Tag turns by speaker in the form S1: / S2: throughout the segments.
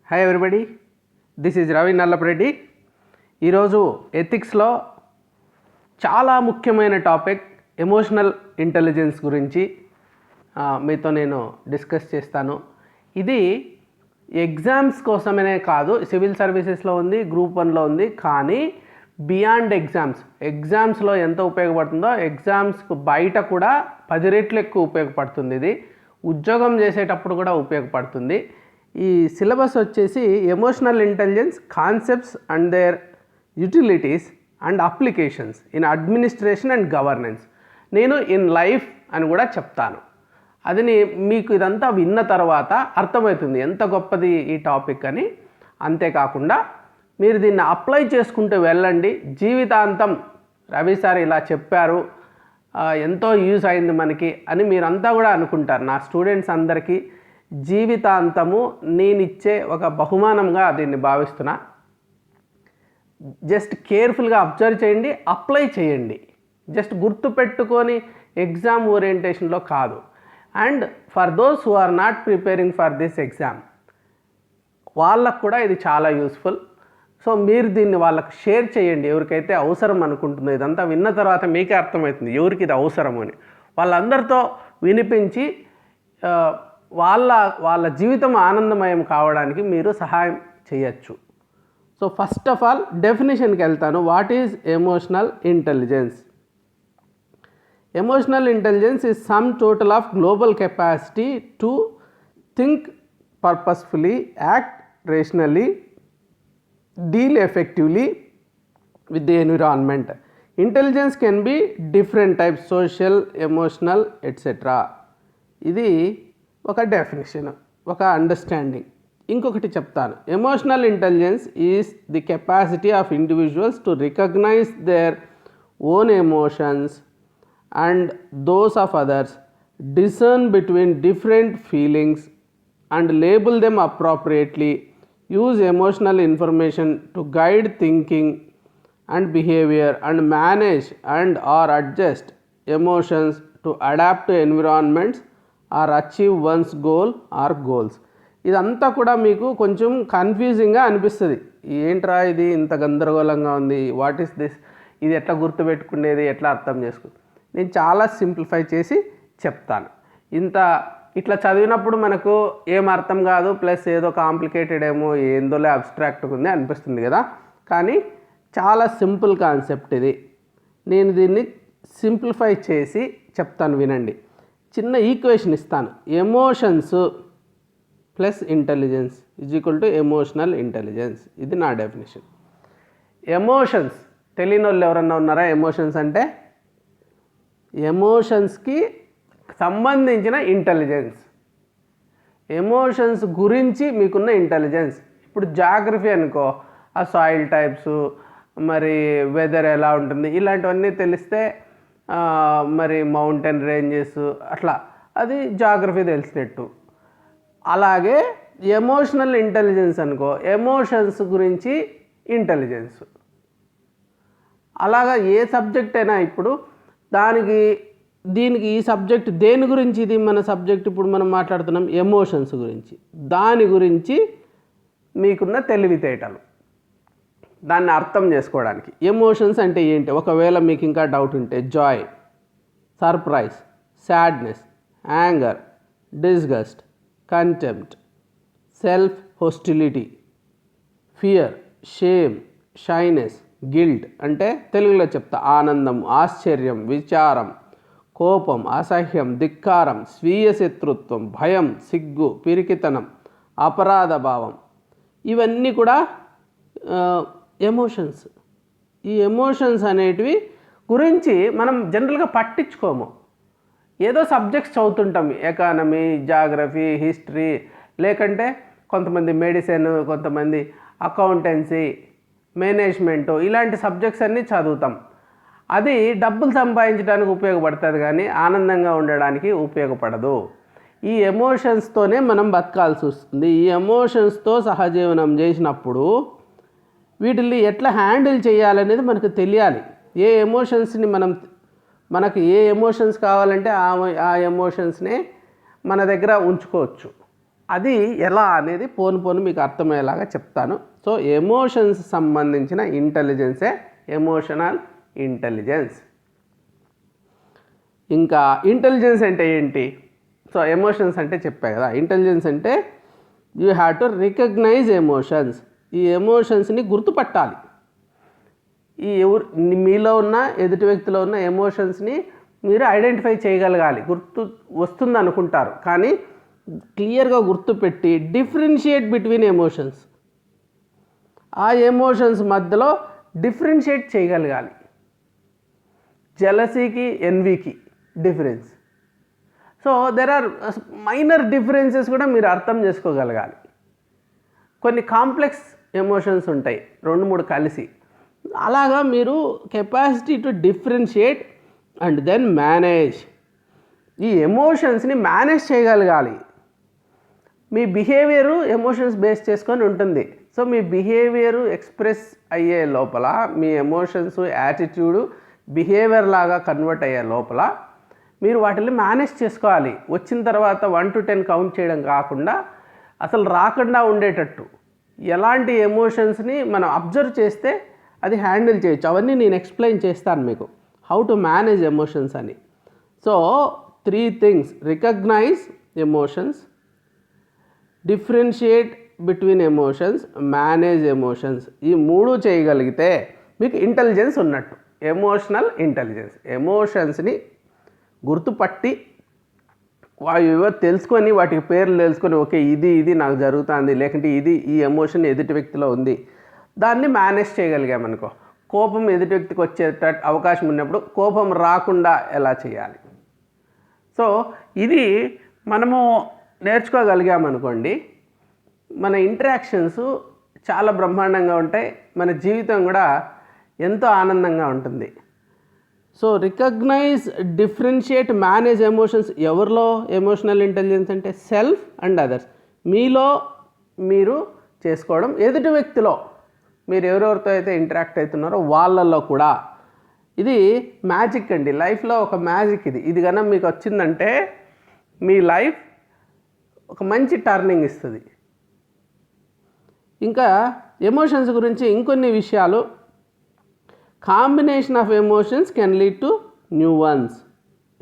S1: Hi everybody, this is Ravi Nallapareddy. ఈరోజు ఎథిక్స్లో చాలా ముఖ్యమైన టాపిక్ ఎమోషనల్ ఇంటెలిజెన్స్ గురించి మీతో నేను డిస్కస్ చేస్తాను. ఇది ఎగ్జామ్స్ కోసమనే కాదు, సివిల్ సర్వీసెస్లో ఉంది, గ్రూప్ 1లో ఉంది. కానీ బియాండ్ ఎగ్జామ్స్లో ఎంత ఉపయోగపడుతుందో ఎగ్జామ్స్కు బయట కూడా 10 రెట్లు ఎక్కువ ఉపయోగపడుతుంది. ఇది ఉద్యోగం చేసేటప్పుడు కూడా ఉపయోగపడుతుంది. ఈ సిలబస్ వచ్చేసి emotional intelligence concepts and their utilities and applications in administration and governance. నేను ఇన్ లైఫ్ అని కూడా చెప్తాను. అది మీకు ఇదంతా విన్న తర్వాత అర్థమవుతుంది ఎంత గొప్పది ఈ టాపిక్ అని. అంతేకాకుండా మీరు దీన్ని అప్లై చేసుకుంటూ వెళ్ళండి. జీవితాంతం రవి సార్ ఇలా చెప్పారు, ఎంతో యూజ్ అయింది మనకి అని మీరంతా కూడా అనుకుంటారు. నా స్టూడెంట్స్ అందరికీ జీవితాంతము నేనిచ్చే ఒక బహుమానంగా దీన్ని భావిస్తున్నా. జస్ట్ కేర్ఫుల్గా అబ్జర్వ్ చేయండి, అప్లై చేయండి. జస్ట్ గుర్తుపెట్టుకొని ఎగ్జామ్ ఓరియంటేషన్లో కాదు. And for those who are not preparing for this exam, వాళ్ళకు కూడా ఇది చాలా యూస్ఫుల్. సో మీరు దీన్ని వాళ్ళకు షేర్ చేయండి, ఎవరికైతే అవసరం అనుకుంటుందో. ఇదంతా విన్న తర్వాత మీకే అర్థమవుతుంది ఎవరికి ఇది అవసరము అని. వాళ్ళందరితో వినిపించి వాళ్ళ జీవితం ఆనందమయం కావడానికి మీరు సహాయం చేయొచ్చు. సో ఫస్ట్ ఆఫ్ ఆల్ డెఫినేషన్కి వెళ్తాను. What is emotional intelligence? Emotional intelligence is sum total of global capacity to think purposefully, act rationally, deal effectively with the environment. Intelligence can be different types, social, emotional, etc. ఇది ఒక definition, ఒక understanding. ఇంకొకటి చెప్తాను. Emotional intelligence is the capacity of individuals to recognize their own emotions and those of others, discern between different feelings and label them appropriately, use emotional information to guide thinking and behavior, and manage and or adjust emotions to adapt to environments or achieve one's goal or goals. ఇదంతా కూడా మీకు కొంచెం కన్ఫ్యూజింగ్గా అనిపిస్తుంది. ఏంట్రా ఇది ఇంత గందరగోళంగా ఉంది, వాట్ ఈస్ దిస్, ఇది ఎట్లా గుర్తుపెట్టుకునేది, ఎట్లా అర్థం చేసుకుంది. నేను చాలా సింప్లిఫై చేసి చెప్తాను. ఇట్లా చదివినప్పుడు మనకు ఏం అర్థం కాదు, ప్లస్ ఏదో కాంప్లికేటెడ్ ఏమో, ఏందోలే అబ్స్ట్రాక్ట్గా ఉంది అనిపిస్తుంది కదా. కానీ చాలా సింపుల్ కాన్సెప్ట్ ఇది. నేను దీన్ని సింప్లిఫై చేసి చెప్తాను, వినండి. చిన్న ఈక్వేషన్ ఇస్తాను. Emotions plus intelligence is equal to emotional intelligence. ఇది నా డెఫినేషన్. ఎమోషన్స్ తెలియని వాళ్ళు ఎవరన్నా ఉన్నారా? ఎమోషన్స్ అంటే ఎమోషన్స్కి సంబంధించిన ఇంటెలిజెన్స్, ఎమోషన్స్ గురించి మీకున్న ఇంటెలిజెన్స్. ఇప్పుడు జాగ్రఫీ అనుకో, ఆ సాయిల్ టైప్స్, మరి వెదర్ ఎలా ఉంటుంది, ఇలాంటివన్నీ తెలిస్తే మరి మౌంటైన్ రేంజెస్ అట్లా, అది జాగ్రఫీ తెలిసినట్టు. అలాగే ఎమోషనల్ ఇంటెలిజెన్స్ అనుకో, ఎమోషన్స్ గురించి ఇంటెలిజెన్స్. అలాగా ఏ సబ్జెక్ట్ అయినా ఇప్పుడు దీనికి ఈ సబ్జెక్ట్ దేని గురించి, ఇది మన సబ్జెక్ట్ ఇప్పుడు మనం మాట్లాడుతున్నాం ఎమోషన్స్ గురించి. దాని గురించి మీకున్న తెలివితేటలు, దాన్ని అర్థం చేసుకోవడానికి. ఎమోషన్స్ అంటే ఏంటి ఒకవేళ మీకు ఇంకా డౌట్ ఉంటే, Joy, surprise, sadness, anger, disgust, contempt, self hostility, fear, shame, shyness, guilt. అంటే తెలుగులో చెప్తా, ఆనందం, ఆశ్చర్యం, విచారం, కోపం, అసహ్యం, ధిక్కారం, స్వీయ శత్రుత్వం, భయం, సిగ్గు, పిరికితనం, అపరాధ భావం, ఇవన్నీ కూడా ఎమోషన్స్. ఈ ఎమోషన్స్ అనేటివి గురించి మనం జనరల్గా పట్టించుకోము. ఏదో సబ్జెక్ట్స్ చదువుతుంటాం, ఎకానమీ, జాగ్రఫీ, హిస్టరీ, లేకంటే కొంతమంది మెడిసిన్, కొంతమంది అకౌంటెన్సీ, మేనేజ్మెంటు, ఇలాంటి సబ్జెక్ట్స్ అన్నీ చదువుతాం. అది డబ్బులు సంపాదించడానికి ఉపయోగపడుతుంది కానీ ఆనందంగా ఉండడానికి ఉపయోగపడదు. ఈ ఎమోషన్స్తోనే మనం బతకాల్సి వస్తుంది. ఈ ఎమోషన్స్తో సహజీవనం చేసినప్పుడు వీటిని ఎట్లా హ్యాండిల్ చేయాలనేది మనకు తెలియాలి. ఏ ఎమోషన్స్ని మనకు ఏ ఎమోషన్స్ కావాలంటే ఆ ఎమోషన్స్నే మన దగ్గర ఉంచుకోవచ్చు. అది ఎలా అనేది పోను మీకు అర్థమయ్యేలాగా చెప్తాను. సో ఎమోషన్స్ సంబంధించిన ఇంటెలిజెన్సే ఎమోషనల్ ఇంటెలిజెన్స్. ఇంకా ఇంటెలిజెన్స్ అంటే ఏంటి? సో ఎమోషన్స్ అంటే చెప్పా కదా, ఇంటెలిజెన్స్ అంటే you have to recognise emotions. ఈ ఎమోషన్స్ని గుర్తుపట్టాలి. మీలో ఉన్న ఎదుటి వ్యక్తిలో ఉన్న ఎమోషన్స్ని మీరు ఐడెంటిఫై చేయగలగాలి. గుర్తు వస్తుంది అనుకుంటారు, కానీ క్లియర్గా గుర్తుపెట్టి డిఫరెన్షియేట్ బిట్వీన్ ఎమోషన్స్, ఆ ఎమోషన్స్ మధ్యలో డిఫరెన్షియేట్ చేయగలగాలి. జెలసీకి ఎన్వీకి difference. So there are minor differences కూడా మీరు అర్థం చేసుకోగలగాలి. కొన్ని కాంప్లెక్స్ ఎమోషన్స్ ఉంటాయి 2-3 కలిసి. అలాగా మీరు capacity to differentiate and then manage, ఈ ఎమోషన్స్ని మేనేజ్ చేయగలగాలి. మీ బిహేవియరు ఎమోషన్స్ బేస్ చేసుకొని ఉంటుంది. సో మీ బిహేవియరు ఎక్స్ప్రెస్ అయ్యే లోపల మీ ఎమోషన్స్ యాటిట్యూడు బిహేవియర్ లాగా కన్వర్ట్ అయ్యే లోపల మీరు వాటిని మేనేజ్ చేసుకోవాలి. వచ్చిన తర్వాత 1 to 10 కౌంట్ చేయడం కాకుండా అసలు రాకుండా ఉండేటట్టు ఎలాంటి ఎమోషన్స్ని మనం అబ్జర్వ్ చేస్తే అది హ్యాండిల్ చేయొచ్చు. అవన్నీ నేను ఎక్స్ప్లెయిన్ చేస్తాను మీకు, హౌ టు మేనేజ్ ఎమోషన్స్ అని. So 3 things: recognise emotions, differentiate between emotions, manage emotions. ఈ 3 చేయగలిగితే మీకు ఇంటెలిజెన్స్ ఉన్నట్టు, ఎమోషనల్ ఇంటెలిజెన్స్. ఎమోషన్స్ని గుర్తుపట్టి ఏవో తెలుసుకొని, వాటికి పేర్లు తెలుసుకొని, ఓకే ఇది నాకు జరుగుతుంది, లేకుంటే ఈ ఎమోషన్ ఎదుటి వ్యక్తిలో ఉంది, దాన్ని మేనేజ్ చేయగలిగామనుకో, కోపం ఎదుటి వ్యక్తికి వచ్చేట అవకాశం ఉన్నప్పుడు కోపం రాకుండా ఎలా చేయాలి. సో ఇది మనము నేర్చుకోగలిగామనుకోండి, మన ఇంటరాక్షన్స్ చాలా బ్రహ్మాండంగా ఉంటాయి, మన జీవితం కూడా ఎంతో ఆనందంగా ఉంటుంది. So recognise, differentiate, manage emotions. ఎవరిలో ఎమోషనల్ ఇంటెలిజెన్స్ అంటే సెల్ఫ్ అండ్ అదర్స్. మీలో మీరు చేసుకోవడం, ఎదుటి వ్యక్తిలో మీరు ఎవరెవరితో అయితే ఇంటరాక్ట్ అవుతున్నారో వాళ్ళల్లో కూడా. ఇది మ్యాజిక్ అండి, లైఫ్లో ఒక మ్యాజిక్ ఇది. ఇది కన్నా మీకు వచ్చిందంటే మీ లైఫ్ ఒక మంచి టర్నింగ్ ఇస్తుంది. ఇంకా ఎమోషన్స్ గురించి ఇంకొన్ని విషయాలు. Combination of emotions can lead to new once.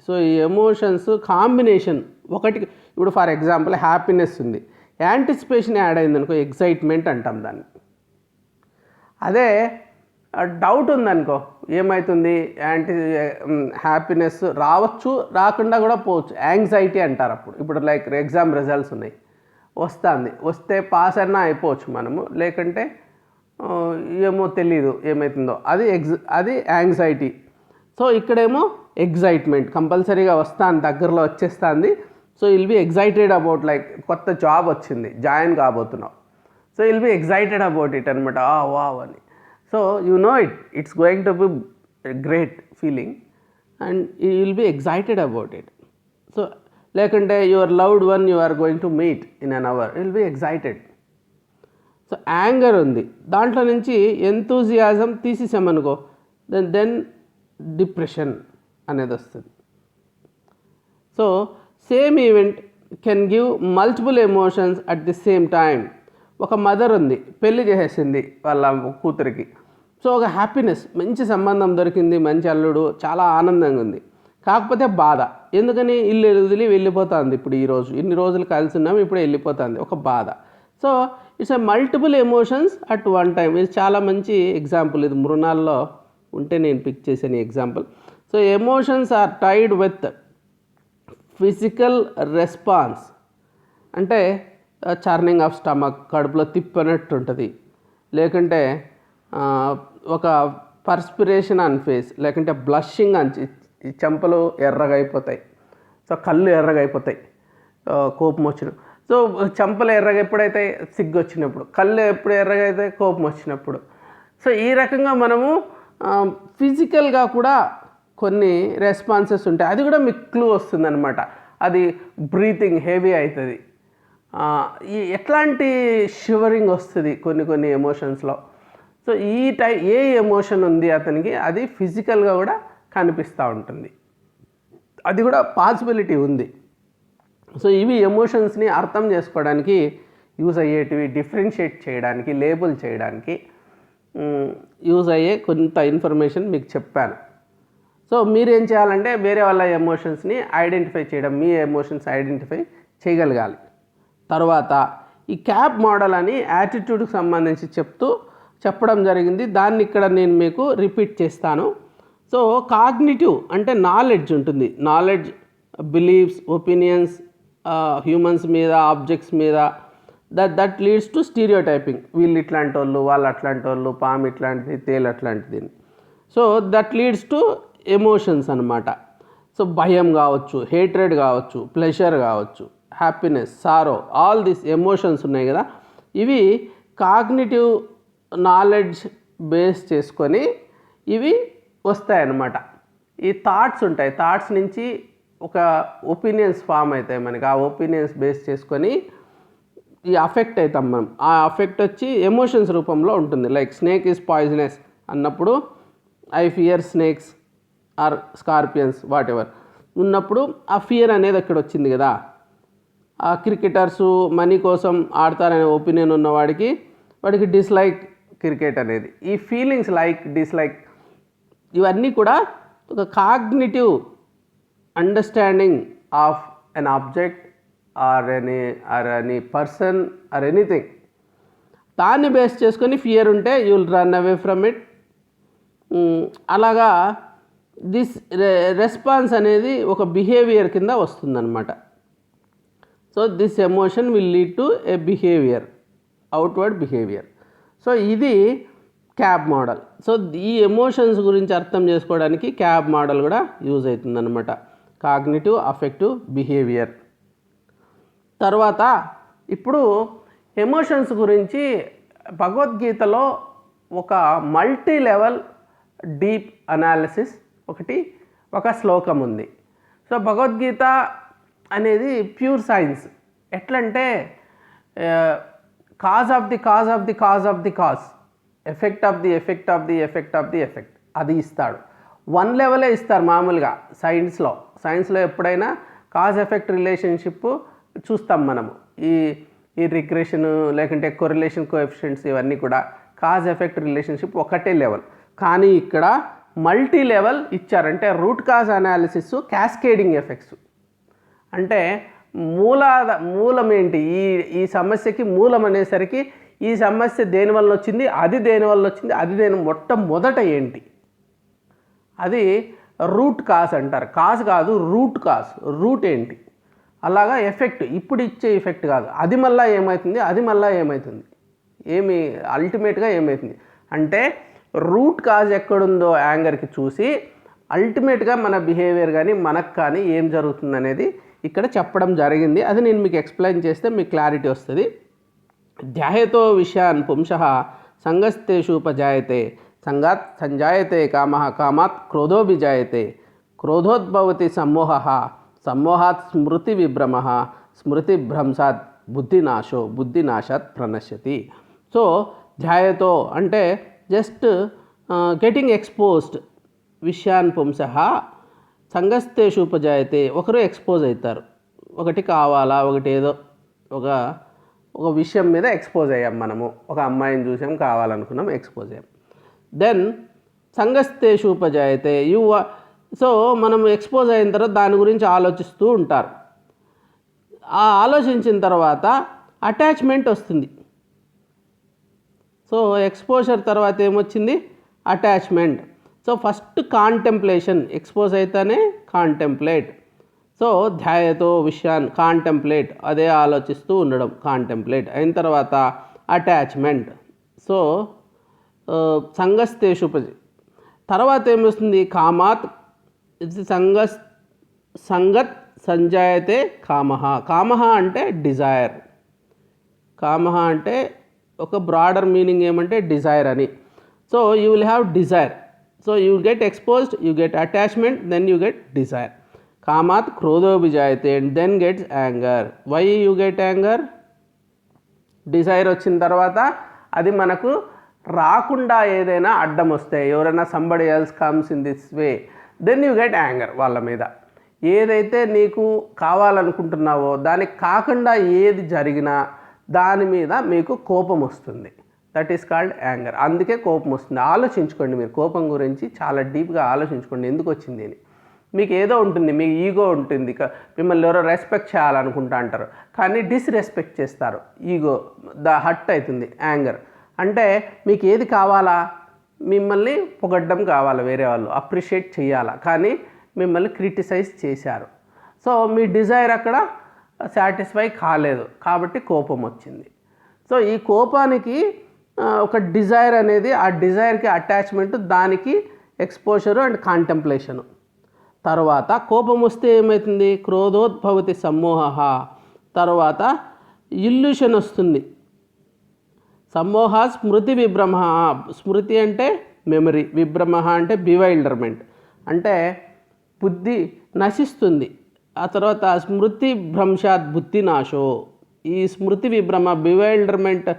S1: So ఈ ఎమోషన్స్ కాంబినేషన్ ఒకటి, ఇప్పుడు ఫర్ ఎగ్జాంపుల్ హ్యాపీనెస్ ఉంది, యాంటిసిపేషన్ యాడ్ అయిందనుకో ఎగ్జైట్మెంట్ అంటాం దాన్ని. అదే డౌట్ ఉందనుకో ఏమవుతుంది, హ్యాపీనెస్ రావచ్చు, రాకుండా కూడా పోవచ్చు, యాంగ్జైటీ అంటారు అప్పుడు. ఇప్పుడు లైక్ ఎగ్జామ్ రిజల్ట్స్ ఉన్నాయి, వస్తే పాస్ అన్నా అయిపోవచ్చు మనము, లేకుంటే ఏమో తెలీదు ఏమవుతుందో, అది యాంగ్జైటీ. సో ఇక్కడేమో ఎగ్జైట్మెంట్, కంపల్సరీగా వస్తాను, దగ్గరలో వచ్చేస్తుంది. So will be excited about, like కొత్త జాబ్ వచ్చింది, జాయిన్ కాబోతున్నావు. So will be excited about it అనమాట, వావ్ అని. So you know it's going to be great feeling and you will be excited about it. So లేకుంటే your loved one you are going to meet in an hour, will be excited. So anger ఉంది, దాంట్లో నుంచి enthusiasm తీసేసామనుకో, then depression అనేది వస్తుంది. So same event can give multiple emotions at the same time. ఒక mother ఉంది, పెళ్లి చేసేసింది వాళ్ళ కూతురికి. సో ఒక హ్యాపీనెస్, మంచి సంబంధం దొరికింది, మంచి అల్లుడు, చాలా ఆనందంగా ఉంది. కాకపోతే బాధ, ఎందుకని ఇల్లు వదిలి వెళ్ళిపోతుంది. ఇప్పుడు ఈరోజు ఇన్ని రోజులు కలిసి ఉన్నాము, ఇప్పుడు వెళ్ళిపోతుంది, ఒక బాధ. So it's a multiple emotions at one time. ఇది చాలా మంచి ఎగ్జాంపుల్, ఇది మృణాల్లో ఉంటే నేను పిక్ చేసాను example. So emotions are tied with physical response, అంటే చర్నింగ్ ఆఫ్ స్టమక్, కడుపులో తిప్పనట్టు ఉంటుంది, లేకుంటే ఒక పర్స్పిరేషన్ ఆన్ ఫేస్, లేకుంటే బ్లషింగ్ అని, చెంపలు ఎర్రగా అయిపోతాయి, సో కళ్ళు ఎర్రగా అయిపోతాయి కోపం వచ్చిన. సో చెంపలు ఎర్రగా ఎప్పుడైతే సిగ్గు వచ్చినప్పుడు, కళ్ళు ఎప్పుడు ఎర్రగా అయితే కోపం వచ్చినప్పుడు. సో ఈ రకంగా మనము ఫిజికల్గా కూడా కొన్ని రెస్పాన్సెస్ ఉంటాయి. అది కూడా మీకు క్లూ వస్తుంది అనమాట. అది బ్రీతింగ్ హెవీ అవుతుంది, ఎట్లాంటి షివరింగ్ వస్తుంది కొన్ని ఎమోషన్స్లో. సో ఏ ఎమోషన్ ఉంది అతనికి, అది ఫిజికల్గా కూడా కనిపిస్తూ ఉంటుంది. అది కూడా పాసిబిలిటీ ఉంది. సో ఇవి ఎమోషన్స్ని అర్థం చేసుకోవడానికి యూజ్ అయ్యేటివి, డిఫరెన్షియేట్ చేయడానికి, లేబుల్ చేయడానికి యూజ్ అయ్యే కొంత ఇన్ఫర్మేషన్ మీకు చెప్పాను. సో మీరేం చేయాలంటే వేరే వాళ్ళ ఎమోషన్స్ని ఐడెంటిఫై చేయడం, మీ ఎమోషన్స్ ఐడెంటిఫై చేయగలగాలి. తర్వాత ఈ క్యాప్ మోడల్ అని యాటిట్యూడ్కి సంబంధించి చెప్పడం జరిగింది. దాన్ని ఇక్కడ నేను మీకు రిపీట్ చేస్తాను. సో కాగ్నిటివ్ అంటే నాలెడ్జ్ ఉంటుంది. నాలెడ్జ్, బిలీఫ్స్, ఒపీనియన్స్ హ్యూమన్స్ మీద, ఆబ్జెక్ట్స్ మీద, దట్ లీడ్స్ టు స్టీరియోటైపింగ్. వీళ్ళు ఇట్లాంటి వాళ్ళు, వాళ్ళు అట్లాంటి వాళ్ళు, పాము ఇట్లాంటిది, తేలు అట్లాంటిది. So that leads to emotions అనమాట. సో భయం కావచ్చు, హేట్రెడ్ కావచ్చు, ప్లెజర్ కావచ్చు, happiness, sorrow, all this emotions ఉన్నాయి కదా, ఇవి కాగ్నిటివ్ నాలెడ్జ్ బేస్ చేసుకొని ఇవి వస్తాయన్నమాట. ఈ థాట్స్ ఉంటాయి, థాట్స్ నుంచి ఒక ఒపీనియన్స్ ఫామ్ అవుతాయి మనకి. ఆ ఒపీనియన్స్ బేస్ చేసుకొని ఈ అఫెక్ట్ అవుతాం మనం. ఆ అఫెక్ట్ వచ్చి ఎమోషన్స్ రూపంలో ఉంటుంది. లైక్ స్నేక్ ఈజ్ పాయిజనస్ అన్నప్పుడు I fear snakes or scorpions whatever ఉన్నప్పుడు ఆ ఫియర్ అనేది అక్కడ వచ్చింది కదా. ఆ క్రికెటర్సు మనీ కోసం ఆడతారనే ఒపీనియన్ ఉన్నవాడికి డిస్లైక్ క్రికెట్ అనేది. ఈ ఫీలింగ్స్ లైక్, డిస్లైక్ ఇవన్నీ కూడా ఒక cognitive understanding of an object or any person or anything. దాన్ని బేస్ చేసుకొని ఫియర్ ఉంటే you will run away from it. అలాగా దిస్ రెస్పాన్స్ అనేది ఒక బిహేవియర్ కింద వస్తుందన్నమాట. So this emotion will lead to A behaviour, outward behaviour. So ఇది cab model. So ఈ ఎమోషన్స్ గురించి అర్థం చేసుకోవడానికి క్యాబ్ మోడల్ కూడా యూజ్ అవుతుందన్నమాట. Cognitive, affective, behaviour. తర్వాత ఇప్పుడు ఎమోషన్స్ గురించి భగవద్గీతలో ఒక మల్టీ లెవెల్ డీప్ అనాలిసిస్ ఒక శ్లోకం ఉంది. సో భగవద్గీత అనేది ప్యూర్ సైన్స్. ఎట్లంటే cause of the cause of the cause of the cause, effect of the effect of the effect of the effect, అది ఇస్తాడు. వన్ లెవెలే ఇస్తారు మామూలుగా సైన్స్లో ఎప్పుడైనా కాజ్ ఎఫెక్ట్ రిలేషన్షిప్ చూస్తాం మనము. ఈ రిగ్రెషన్ లేకుంటే కొరిలేషన్ కోఎఫిషియెంట్స్ ఇవన్నీ కూడా కాజ్ ఎఫెక్ట్ రిలేషన్షిప్ ఒకటే లెవెల్. కానీ ఇక్కడ మల్టీ లెవెల్ ఇచ్చారంటే root cause analysis, cascading effects. అంటే మూలం ఏంటి, ఈ సమస్యకి మూలం అనేసరికి ఈ సమస్య దేనివల్ల వచ్చింది, అది దేనివల్ల వచ్చింది, అది మొట్టమొదట ఏంటి, అది రూట్ కాజ్ అంటారు. కాజ్ కాదు, రూట్ కాజ్. రూట్ ఏంటి, అలాగా ఎఫెక్ట్, ఇప్పుడు ఇచ్చే ఎఫెక్ట్ కాదు, అది మళ్ళీ ఏమవుతుంది, అల్టిమేట్గా ఏమవుతుంది అంటే రూట్ కాజ్ ఎక్కడుందో యాంగర్కి చూసి అల్టిమేట్గా మన బిహేవియర్ కానీ మనకు కానీ ఏం జరుగుతుంది అనేది ఇక్కడ చెప్పడం జరిగింది. అది నేను మీకు ఎక్స్ప్లెయిన్ చేస్తే మీకు క్లారిటీ వస్తుంది. ధ్యాయతో విషయాన్ పుంసః సంగస్తేషూపజాయతే సంగాత్ సంజాయతే కామః కామాత్ క్రోధోభిజాయతే క్రోధోద్భవతి సమ్మోహః సమ్మోహాత్ స్మృతి విభ్రమః స్మృతిభ్రంశాత్ బుద్ధినాశాత్ ప్రణశ్యతి. సో ధ్యాయతో అంటే జస్ట్ గెటింగ్ ఎక్స్పోజ్డ్ విషయాన్ పుంసః సంగస్తేషూపజాయతే, ఒకరు ఎక్స్పోజ్ అవుతారు. ఒకటి కావాలా, ఒకటి ఏదో ఒక విషయం మీద ఎక్స్పోజ్ అయ్యాం మనము. ఒక అమ్మాయిని చూసాం, కావాలనుకున్నాం, ఎక్స్పోజ్ అయ్యాం. దెన్ సంగస్తేషూపజాయతే సో మనం ఎక్స్పోజ్ అయిన తర్వాత దాని గురించి ఆలోచిస్తూ ఉంటారు. ఆ ఆలోచించిన తర్వాత అటాచ్మెంట్ వస్తుంది. సో ఎక్స్పోజర్ తర్వాత ఏమొచ్చింది, attachment. So first contemplation, expose అయితేనే కాంటెంప్లేట్. సో ధ్యాయతో విషయాన్ని కాంటెంప్లేట్, అదే ఆలోచిస్తూ ఉండడం, కాంటెంప్లేట్ అయిన తర్వాత అటాచ్మెంట్. సో సంగస్తేషుపజి తర్వాత ఏమొస్తుంది, కామాత్ సంగత్ సంజాయతే కామః. కామః అంటే డిజైర్. కామః అంటే ఒక బ్రాడర్ మీనింగ్ ఏమంటే డిజైర్ అని. So you will have desire. So you get exposed, you get attachment, then you get desire. కామాత్ క్రోధోభిజాయతే and then gets anger. Why you get anger? Desire వచ్చిన తర్వాత అది మనకు రాకుండా ఏదైనా అడ్డం వస్తే, ఎవరైనా somebody else comes in this way, then you get anger వాళ్ళ మీద. ఏదైతే నీకు కావాలనుకుంటున్నావో దానికి కాకుండా ఏది జరిగినా దాని మీద మీకు కోపం వస్తుంది. That is called anger. అందుకే కోపం వస్తుంది. ఆలోచించుకోండి, మీరు కోపం గురించి చాలా డీప్గా ఆలోచించుకోండి, ఎందుకు వచ్చింది అని. మీకు ఏదో ఉంటుంది, మీ ఈగో ఉంటుంది, మిమ్మల్ని ఎవరో రెస్పెక్ట్ చేయాలనుకుంటా అంటారు, కానీ డిస్రెస్పెక్ట్ చేస్తారు, ఈగో హర్ట్ అవుతుంది, యాంగర్. అంటే మీకు ఏది కావాలా, మిమ్మల్ని పొగడ్డం కావాలి, వేరే వాళ్ళు అప్రిషియేట్ చేయాలా, కానీ మిమ్మల్ని క్రిటిసైజ్ చేశారు. సో మీ డిజైర్ అక్కడ సాటిస్ఫై కాలేదు, కాబట్టి కోపం వచ్చింది. సో ఈ కోపానికి ఒక డిజైర్ అనేది, ఆ డిజైర్కి అటాచ్మెంట్, దానికి ఎక్స్పోజరు అండ్ కాంటెంప్లేషను. తర్వాత కోపం వస్తే ఏమవుతుంది, క్రోధోద్భవతి సమ్మోహ. తర్వాత ఇల్యూషన్ వస్తుంది, సమ్మోహ స్మృతి విభ్రమ. స్మృతి అంటే మెమరీ, విభ్రమ అంటే బివైల్డర్మెంట్, అంటే బుద్ధి నశిస్తుంది. ఆ తర్వాత స్మృతి భ్రంశాత్ బుద్ధి నాశో. ఈ స్మృతి విభ్రమ, బివైల్డర్మెంట్,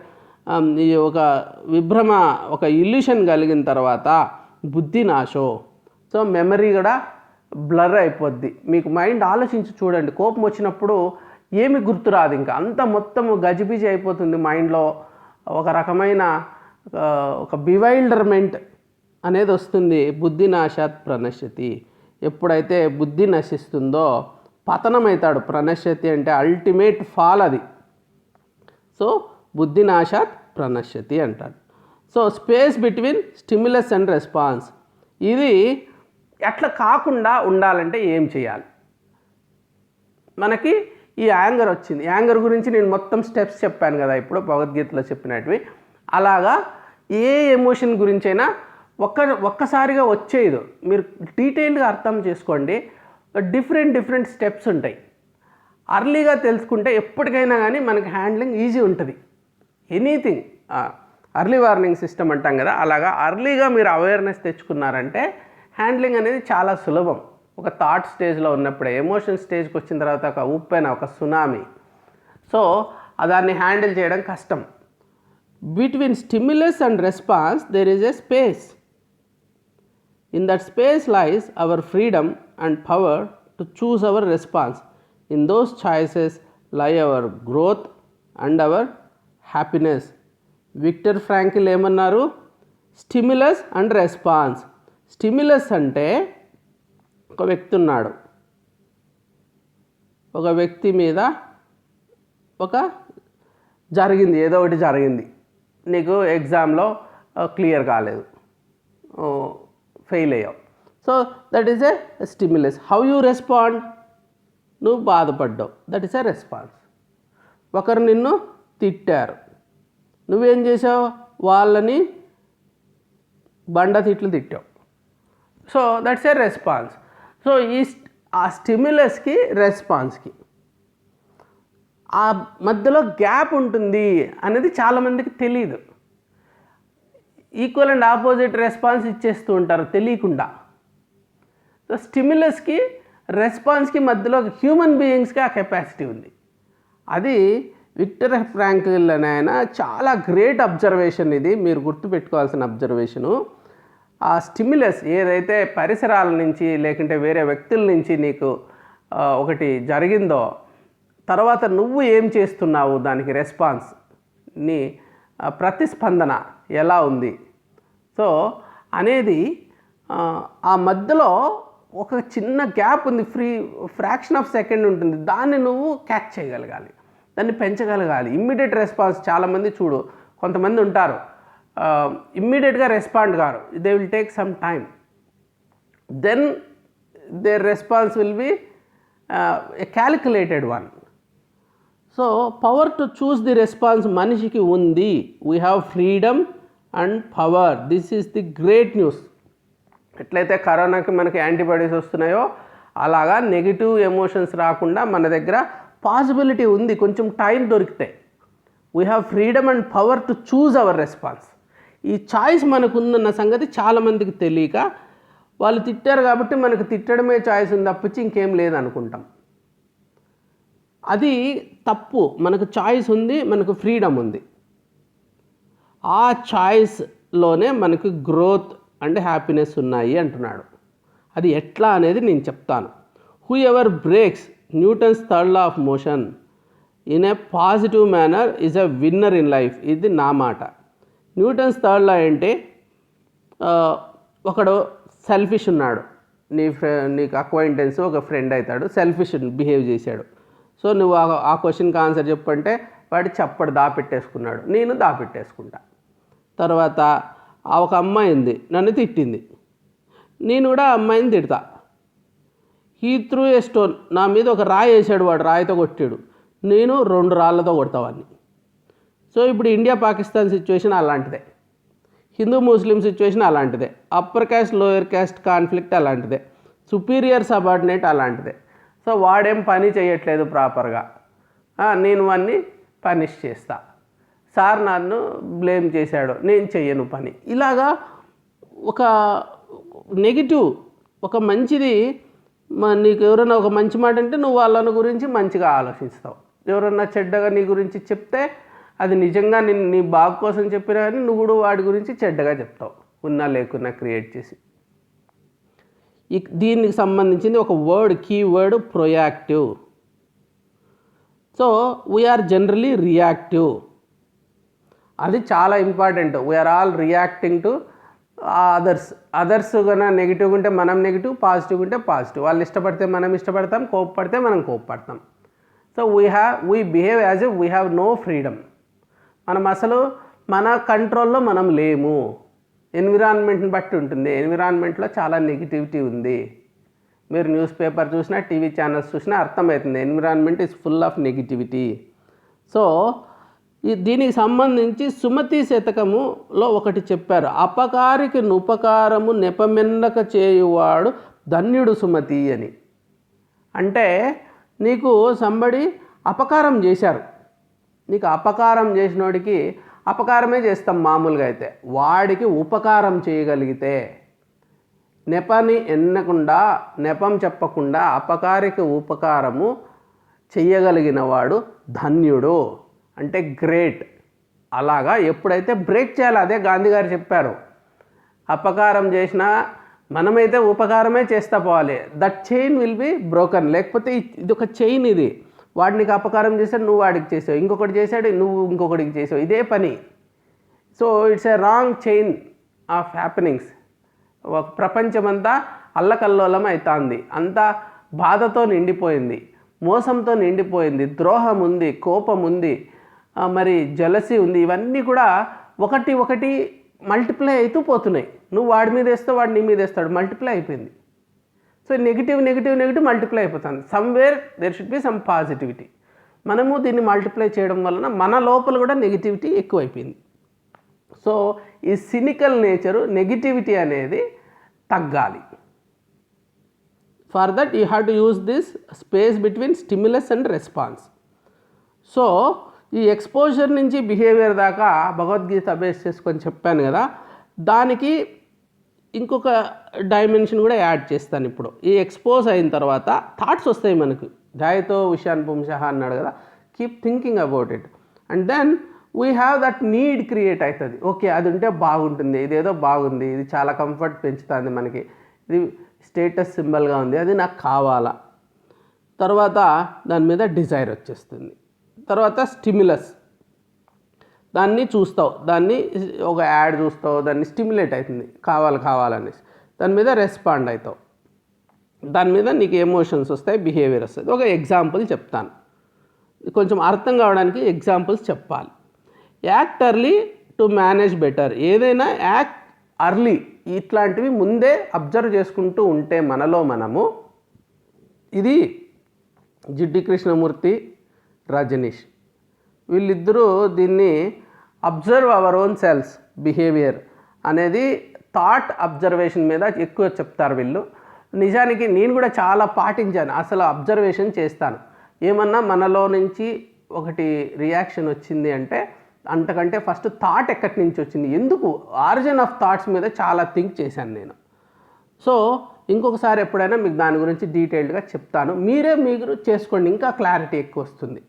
S1: ఈ ఒక విభ్రమ, ఒక ఇల్యూషన్ కలిగిన తర్వాత బుద్ధి నాశో. సో మెమరీ కూడా బ్లర్ అయిపోద్ది. మీకు మైండ్ ఆలోచించి చూడండి, కోపం వచ్చినప్పుడు ఏమి గుర్తురాదు, ఇంకా అంత మొత్తం గజిబిజి అయిపోతుంది మైండ్లో. ఒక రకమైన ఒక బివైల్డర్మెంట్ అనేది వస్తుంది. బుద్ధి నాశాత్ ప్రణశ్యతి. ఎప్పుడైతే బుద్ధి నశిస్తుందో పతనమవుతాడు. ప్రణశ్యతి అంటే అల్టిమేట్ ఫాల్ అది. సో బుద్ధి నాశాత్ ప్రణశ్యతి అంటాడు. So space between stimulus and response. ఇది అట్లా కాకుండా ఉండాలంటే ఏం చేయాలి? మనకి ఈ యాంగర్ వచ్చింది. యాంగర్ గురించి నేను మొత్తం స్టెప్స్ చెప్పాను కదా ఇప్పుడు భగవద్గీతలో చెప్పినట్టువి. అలాగా ఏ ఎమోషన్ గురించైనా ఒక్కసారిగా వచ్చేది మీరు డీటెయిల్గా అర్థం చేసుకోండి. డిఫరెంట్ స్టెప్స్ ఉంటాయి. అర్లీగా తెలుసుకుంటే ఎప్పటికైనా కానీ మనకి హ్యాండ్లింగ్ ఈజీ ఉంటుంది. ఎనీథింగ్ అర్లీ వార్నింగ్ సిస్టమ్ అంటాం కదా, అలాగా అర్లీగా మీరు అవేర్నెస్ తెచ్చుకున్నారంటే హ్యాండ్లింగ్ అనేది చాలా సులభం. ఒక థాట్ స్టేజ్లో ఉన్నప్పుడే, ఎమోషన్ స్టేజ్కి వచ్చిన తర్వాత ఒక ఉప్పెన, ఒక సునామీ. సో దాన్ని హ్యాండిల్ చేయడం కష్టం. Between stimulus and response there is a space. In that space lies our freedom and power to choose our response. In those choices lie our growth and our happiness. Viktor Frankl ఏమన్నారు? Stimulus and response. Stimulus అంటే ఒక వ్యక్తి ఉన్నాడు, ఒక వ్యక్తి మీద ఒక జరిగింది, ఏదో ఒకటి జరిగింది, నీకు ఎగ్జామ్లో క్లియర్ కాలేదు, ఫెయిల్ అయ్యావు. So that is a stimulus. How you respond? నువ్వు బాధపడ్డావు, దట్ ఈస్ ఎ రెస్పాన్స్. ఒకరు నిన్ను తిట్టారు, నువ్వేం చేసావు? వాళ్ళని బండ తిట్లు తిట్టావు. So that's a response. సో ఆ స్టిమ్యులస్కి రెస్పాన్స్కి ఆ మధ్యలో గ్యాప్ ఉంటుంది అనేది చాలామందికి తెలియదు. ఈక్వల్ అండ్ ఆపోజిట్ రెస్పాన్స్ ఇచ్చేస్తూ ఉంటారు తెలియకుండా. సో స్టిమ్యులస్కి రెస్పాన్స్కి మధ్యలో హ్యూమన్ బీయింగ్స్కి ఆ కెపాసిటీ ఉంది. అది విక్టర్ ఫ్రాంకిల్ అనే ఆయన చాలా గ్రేట్ అబ్జర్వేషన్. ఇది మీరు గుర్తుపెట్టుకోవాల్సిన అబ్జర్వేషను. ఆ స్టిమ్యులస్ ఏదైతే పరిసరాల నుంచి లేకుంటే వేరే వ్యక్తుల నుంచి నీకు ఒకటి జరిగిందో, తర్వాత నువ్వు ఏం చేస్తున్నావు, దానికి రెస్పాన్స్, నీ ప్రతిస్పందన ఎలా ఉంది, సో అనేది ఆ మధ్యలో ఒక చిన్న గ్యాప్ ఉంది, ఫ్రాక్షన్ ఆఫ్ సెకండ్ ఉంటుంది. దాన్ని నువ్వు క్యాచ్ చేయగలగాలి, దాన్ని పెంచగలగాలి. ఇమ్మీడియట్ రెస్పాన్స్ చాలామంది చూడు, కొంతమంది ఉంటారు ఇమ్మీడియట్గా రెస్పాండ్ కారు, they will take some time, then their response will be a calculated one. So power to choose the response మనిషికి ఉంది. We have freedom and power. This is the great news. ఎట్లయితే కరోనాకి మనకి యాంటీబాడీస్ వస్తున్నాయో అలాగా negative emotions రాకుండా మన దగ్గర పాసిబిలిటీ ఉంది, కొంచెం టైం దొరికితే. We have freedom and power to choose hour response. ఈ చాయిస్ మనకు ఉందన్న సంగతి చాలామందికి తెలియక, వాళ్ళు తిట్టారు కాబట్టి మనకు తిట్టడమే చాయిస్ ఉంది తప్పించి ఇంకేం లేదనుకుంటాం. అది తప్పు. మనకు చాయిస్ ఉంది, మనకు ఫ్రీడమ్ ఉంది. ఆ చాయిస్లోనే మనకు గ్రోత్ అండ్ హ్యాపీనెస్ ఉన్నాయి అంటున్నాడు. అది ఎట్లా అనేది నేను చెప్తాను. Whoever breaks Newton's third law of motion in a positive manner is a winner in life. ఇది నా మాట. న్యూటన్స్ థర్డ్ లా అంటే ఒకడు సెల్ఫిష్ ఉన్నాడు, నీకు అక్వైంటెన్స్ ఒక ఫ్రెండ్ అవుతాడు, సెల్ఫిష్ బిహేవ్ చేశాడు. సో నువ్వు ఆ క్వశ్చన్కి ఆన్సర్ చెప్పంటే వాడు చప్పడు దాపెట్టేసుకున్నాడు, నేను దాపెట్టేసుకుంటా. తర్వాత ఒక అమ్మాయి ఉంది, నన్ను తిట్టింది, నేను కూడా ఆ అమ్మాయిని తిడతా. హీ త్రూ ఏ స్టోన్, నా మీద ఒక రాయి వేసాడు, వాడు రాయితో కొట్టాడు, నేను 2 రాళ్ళతో కొడతావాడిని. సో ఇప్పుడు ఇండియా పాకిస్తాన్ సిచ్యువేషన్ అలాంటిదే, హిందూ ముస్లిం సిచ్యువేషన్ అలాంటిదే, upper caste lower caste conflict అలాంటిదే, సుపీరియర్ సబార్డినేట్ అలాంటిదే. సో వాడేం పని చేయట్లేదు ప్రాపర్గా, నేను వాడిని పనిష్ చేస్తా. సార్ నన్ను బ్లేమ్ చేశాడు, నేను చెయ్యను పని. ఇలాగా ఒక నెగిటివ్, ఒక మంచిది, నీకు ఎవరైనా ఒక మంచి మాట అంటే నువ్వు వాళ్ళని గురించి మంచిగా ఆలోచిస్తావు. ఎవరన్నా చెడ్డగా నీ గురించి చెప్తే అది నిజంగా నీ బాగు కోసం చెప్పినా కానీ నువ్వు కూడా వాడి గురించి చెడ్డగా చెప్తావు, ఉన్నా లేకున్నా క్రియేట్ చేసి. దీనికి సంబంధించింది ఒక word, keyword proactive. So we are generally reactive, అది చాలా important. We are all reacting to others కన్నా నెగిటివ్గా ఉంటే మనం నెగిటివ్, పాజిటివ్గా ఉంటే పాజిటివ్. వాళ్ళు ఇష్టపడితే మనం ఇష్టపడతాం, కోప్పడితే మనం కోప్పడతాం. So we behave as if we have no freedom. మనం అసలు మన కంట్రోల్లో మనం లేము. ఎన్విరాన్మెంట్ని బట్టి ఉంటుంది, ఎన్విరాన్మెంట్లో చాలా నెగిటివిటీ ఉంది. మీరు న్యూస్ పేపర్ చూసినా, టీవీ ఛానల్స్ చూసినా అర్థమవుతుంది, environment is full of negativity. So దీనికి సంబంధించి సుమతి శతకములో ఒకటి చెప్పారు, అపకారికి నుపకారము నెపమెన్నక చేయువాడు ధన్యుడు సుమతి అని. అంటే నీకు సంబడి అపకారం చేశారు, నీకు అపకారం చేసినోడికి అపకారమే చేస్తాం మామూలుగా అయితే, వాడికి ఉపకారం చేయగలిగితే, నెపని ఎన్నకుండా, నెపం చెప్పకుండా అపకారికి ఉపకారము చెయ్యగలిగిన వాడు ధన్యుడు, అంటే గ్రేట్. అలాగా ఎప్పుడైతే బ్రేక్ చేయాలి, అదే గాంధీ గారు చెప్పారు, అపకారం చేసినా మనమైతే ఉపకారమే చేస్తా పోవాలి, that chain will be broken. లేకపోతే ఇది ఒక చైన్, ఇది వాడు నీకు అపకారం చేశాడు, నువ్వు వాడికి చేసావు, ఇంకొకటి చేశాడు, నువ్వు ఇంకొకటికి చేసావు, ఇదే పని. So it's a wrong chain of happenings. ఒక ప్రపంచమంతా అల్లకల్లోలం అవుతుంది, అంతా బాధతో నిండిపోయింది, మోసంతో నిండిపోయింది, ద్రోహం ఉంది, కోపం ఉంది, మరి జలసీ ఉంది. ఇవన్నీ కూడా ఒకటి మల్టిప్లై అవుతూ పోతున్నాయి. నువ్వు వాడి మీద వేస్తావు, వాడు నీ మీద వేస్తాడు, మల్టిప్లై అయిపోయింది. సో నెగిటివ్ మల్టిప్లై అయిపోతుంది. Somewhere there should be some positivity. మనము దీన్ని మల్టిప్లై చేయడం వలన మన లోపల కూడా నెగిటివిటీ ఎక్కువైపోయింది. సో ఈ సినికల్ నేచరు, నెగిటివిటీ అనేది తగ్గాలి. For that you have to use this space between stimulus and response. So ఈ ఎక్స్పోజర్ నుంచి బిహేవియర్ దాకా భగవద్గీత బేస్ చేసుకొని చెప్పాను కదా, దానికి ఇంకొక డైమెన్షన్ కూడా యాడ్ చేస్తాను ఇప్పుడు. ఈ ఎక్స్పోజ్ అయిన తర్వాత థాట్స్ వస్తాయి మనకు, ధ్యాయతో విషయాన్ పుంసః అన్నాడు కదా, keep thinking about it and then we have that need create అవుతుంది. ఓకే, అది ఉంటే బాగుంటుంది, ఇదేదో బాగుంది, ఇది చాలా కంఫర్ట్ పెంచుతుంది మనకి, ఇది స్టేటస్ సింబల్గా ఉంది, అది నాకు కావాలా. తర్వాత దాని మీద డిజైర్ వచ్చేస్తుంది. తర్వాత స్టిమ్యులస్, దాన్ని చూస్తావు, దాన్ని ఒక యాడ్ చూస్తావు, దాన్ని స్టిమ్యులేట్ అవుతుంది, కావాలనేసి, దాని మీద రెస్పాండ్ అవుతావు, దాని మీద నీకు ఎమోషన్స్ వస్తాయి, బిహేవియర్ వస్తుంది. ఒక ఎగ్జాంపుల్ చెప్తాను, కొంచెం అర్థం కావడానికి ఎగ్జాంపుల్స్ చెప్పాలి. Act early to manage better. ఏదైనా యాక్ట్ అర్లీ, ఇట్లాంటివి ముందే అబ్జర్వ్ చేసుకుంటూ ఉంటే మనలో మనము, ఇది జిడ్డి కృష్ణమూర్తి, రజనీష్, వీళ్ళిద్దరూ దీన్ని observe our own cells behaviour అనేది థాట్ అబ్జర్వేషన్ మీద ఎక్కువ చెప్తారు వీళ్ళు. నిజానికి నేను కూడా చాలా పాటించాను, అసలు అబ్జర్వేషన్ చేస్తాను. ఏమన్నా మనలో నుంచి ఒకటి రియాక్షన్ వచ్చింది అంటే అంతకంటే ఫస్ట్ థాట్ ఎక్కడి నుంచి వచ్చింది, ఎందుకు, ఆరిజిన్ ఆఫ్ థాట్స్ మీద చాలా థింక్ చేశాను నేను. సో ఇంకొకసారి ఎప్పుడైనా మీకు దాని గురించి డీటెయిల్డ్గా చెప్తాను, మీరు చేసుకోండి, ఇంకా క్లారిటీ ఎక్కువ వస్తుంది.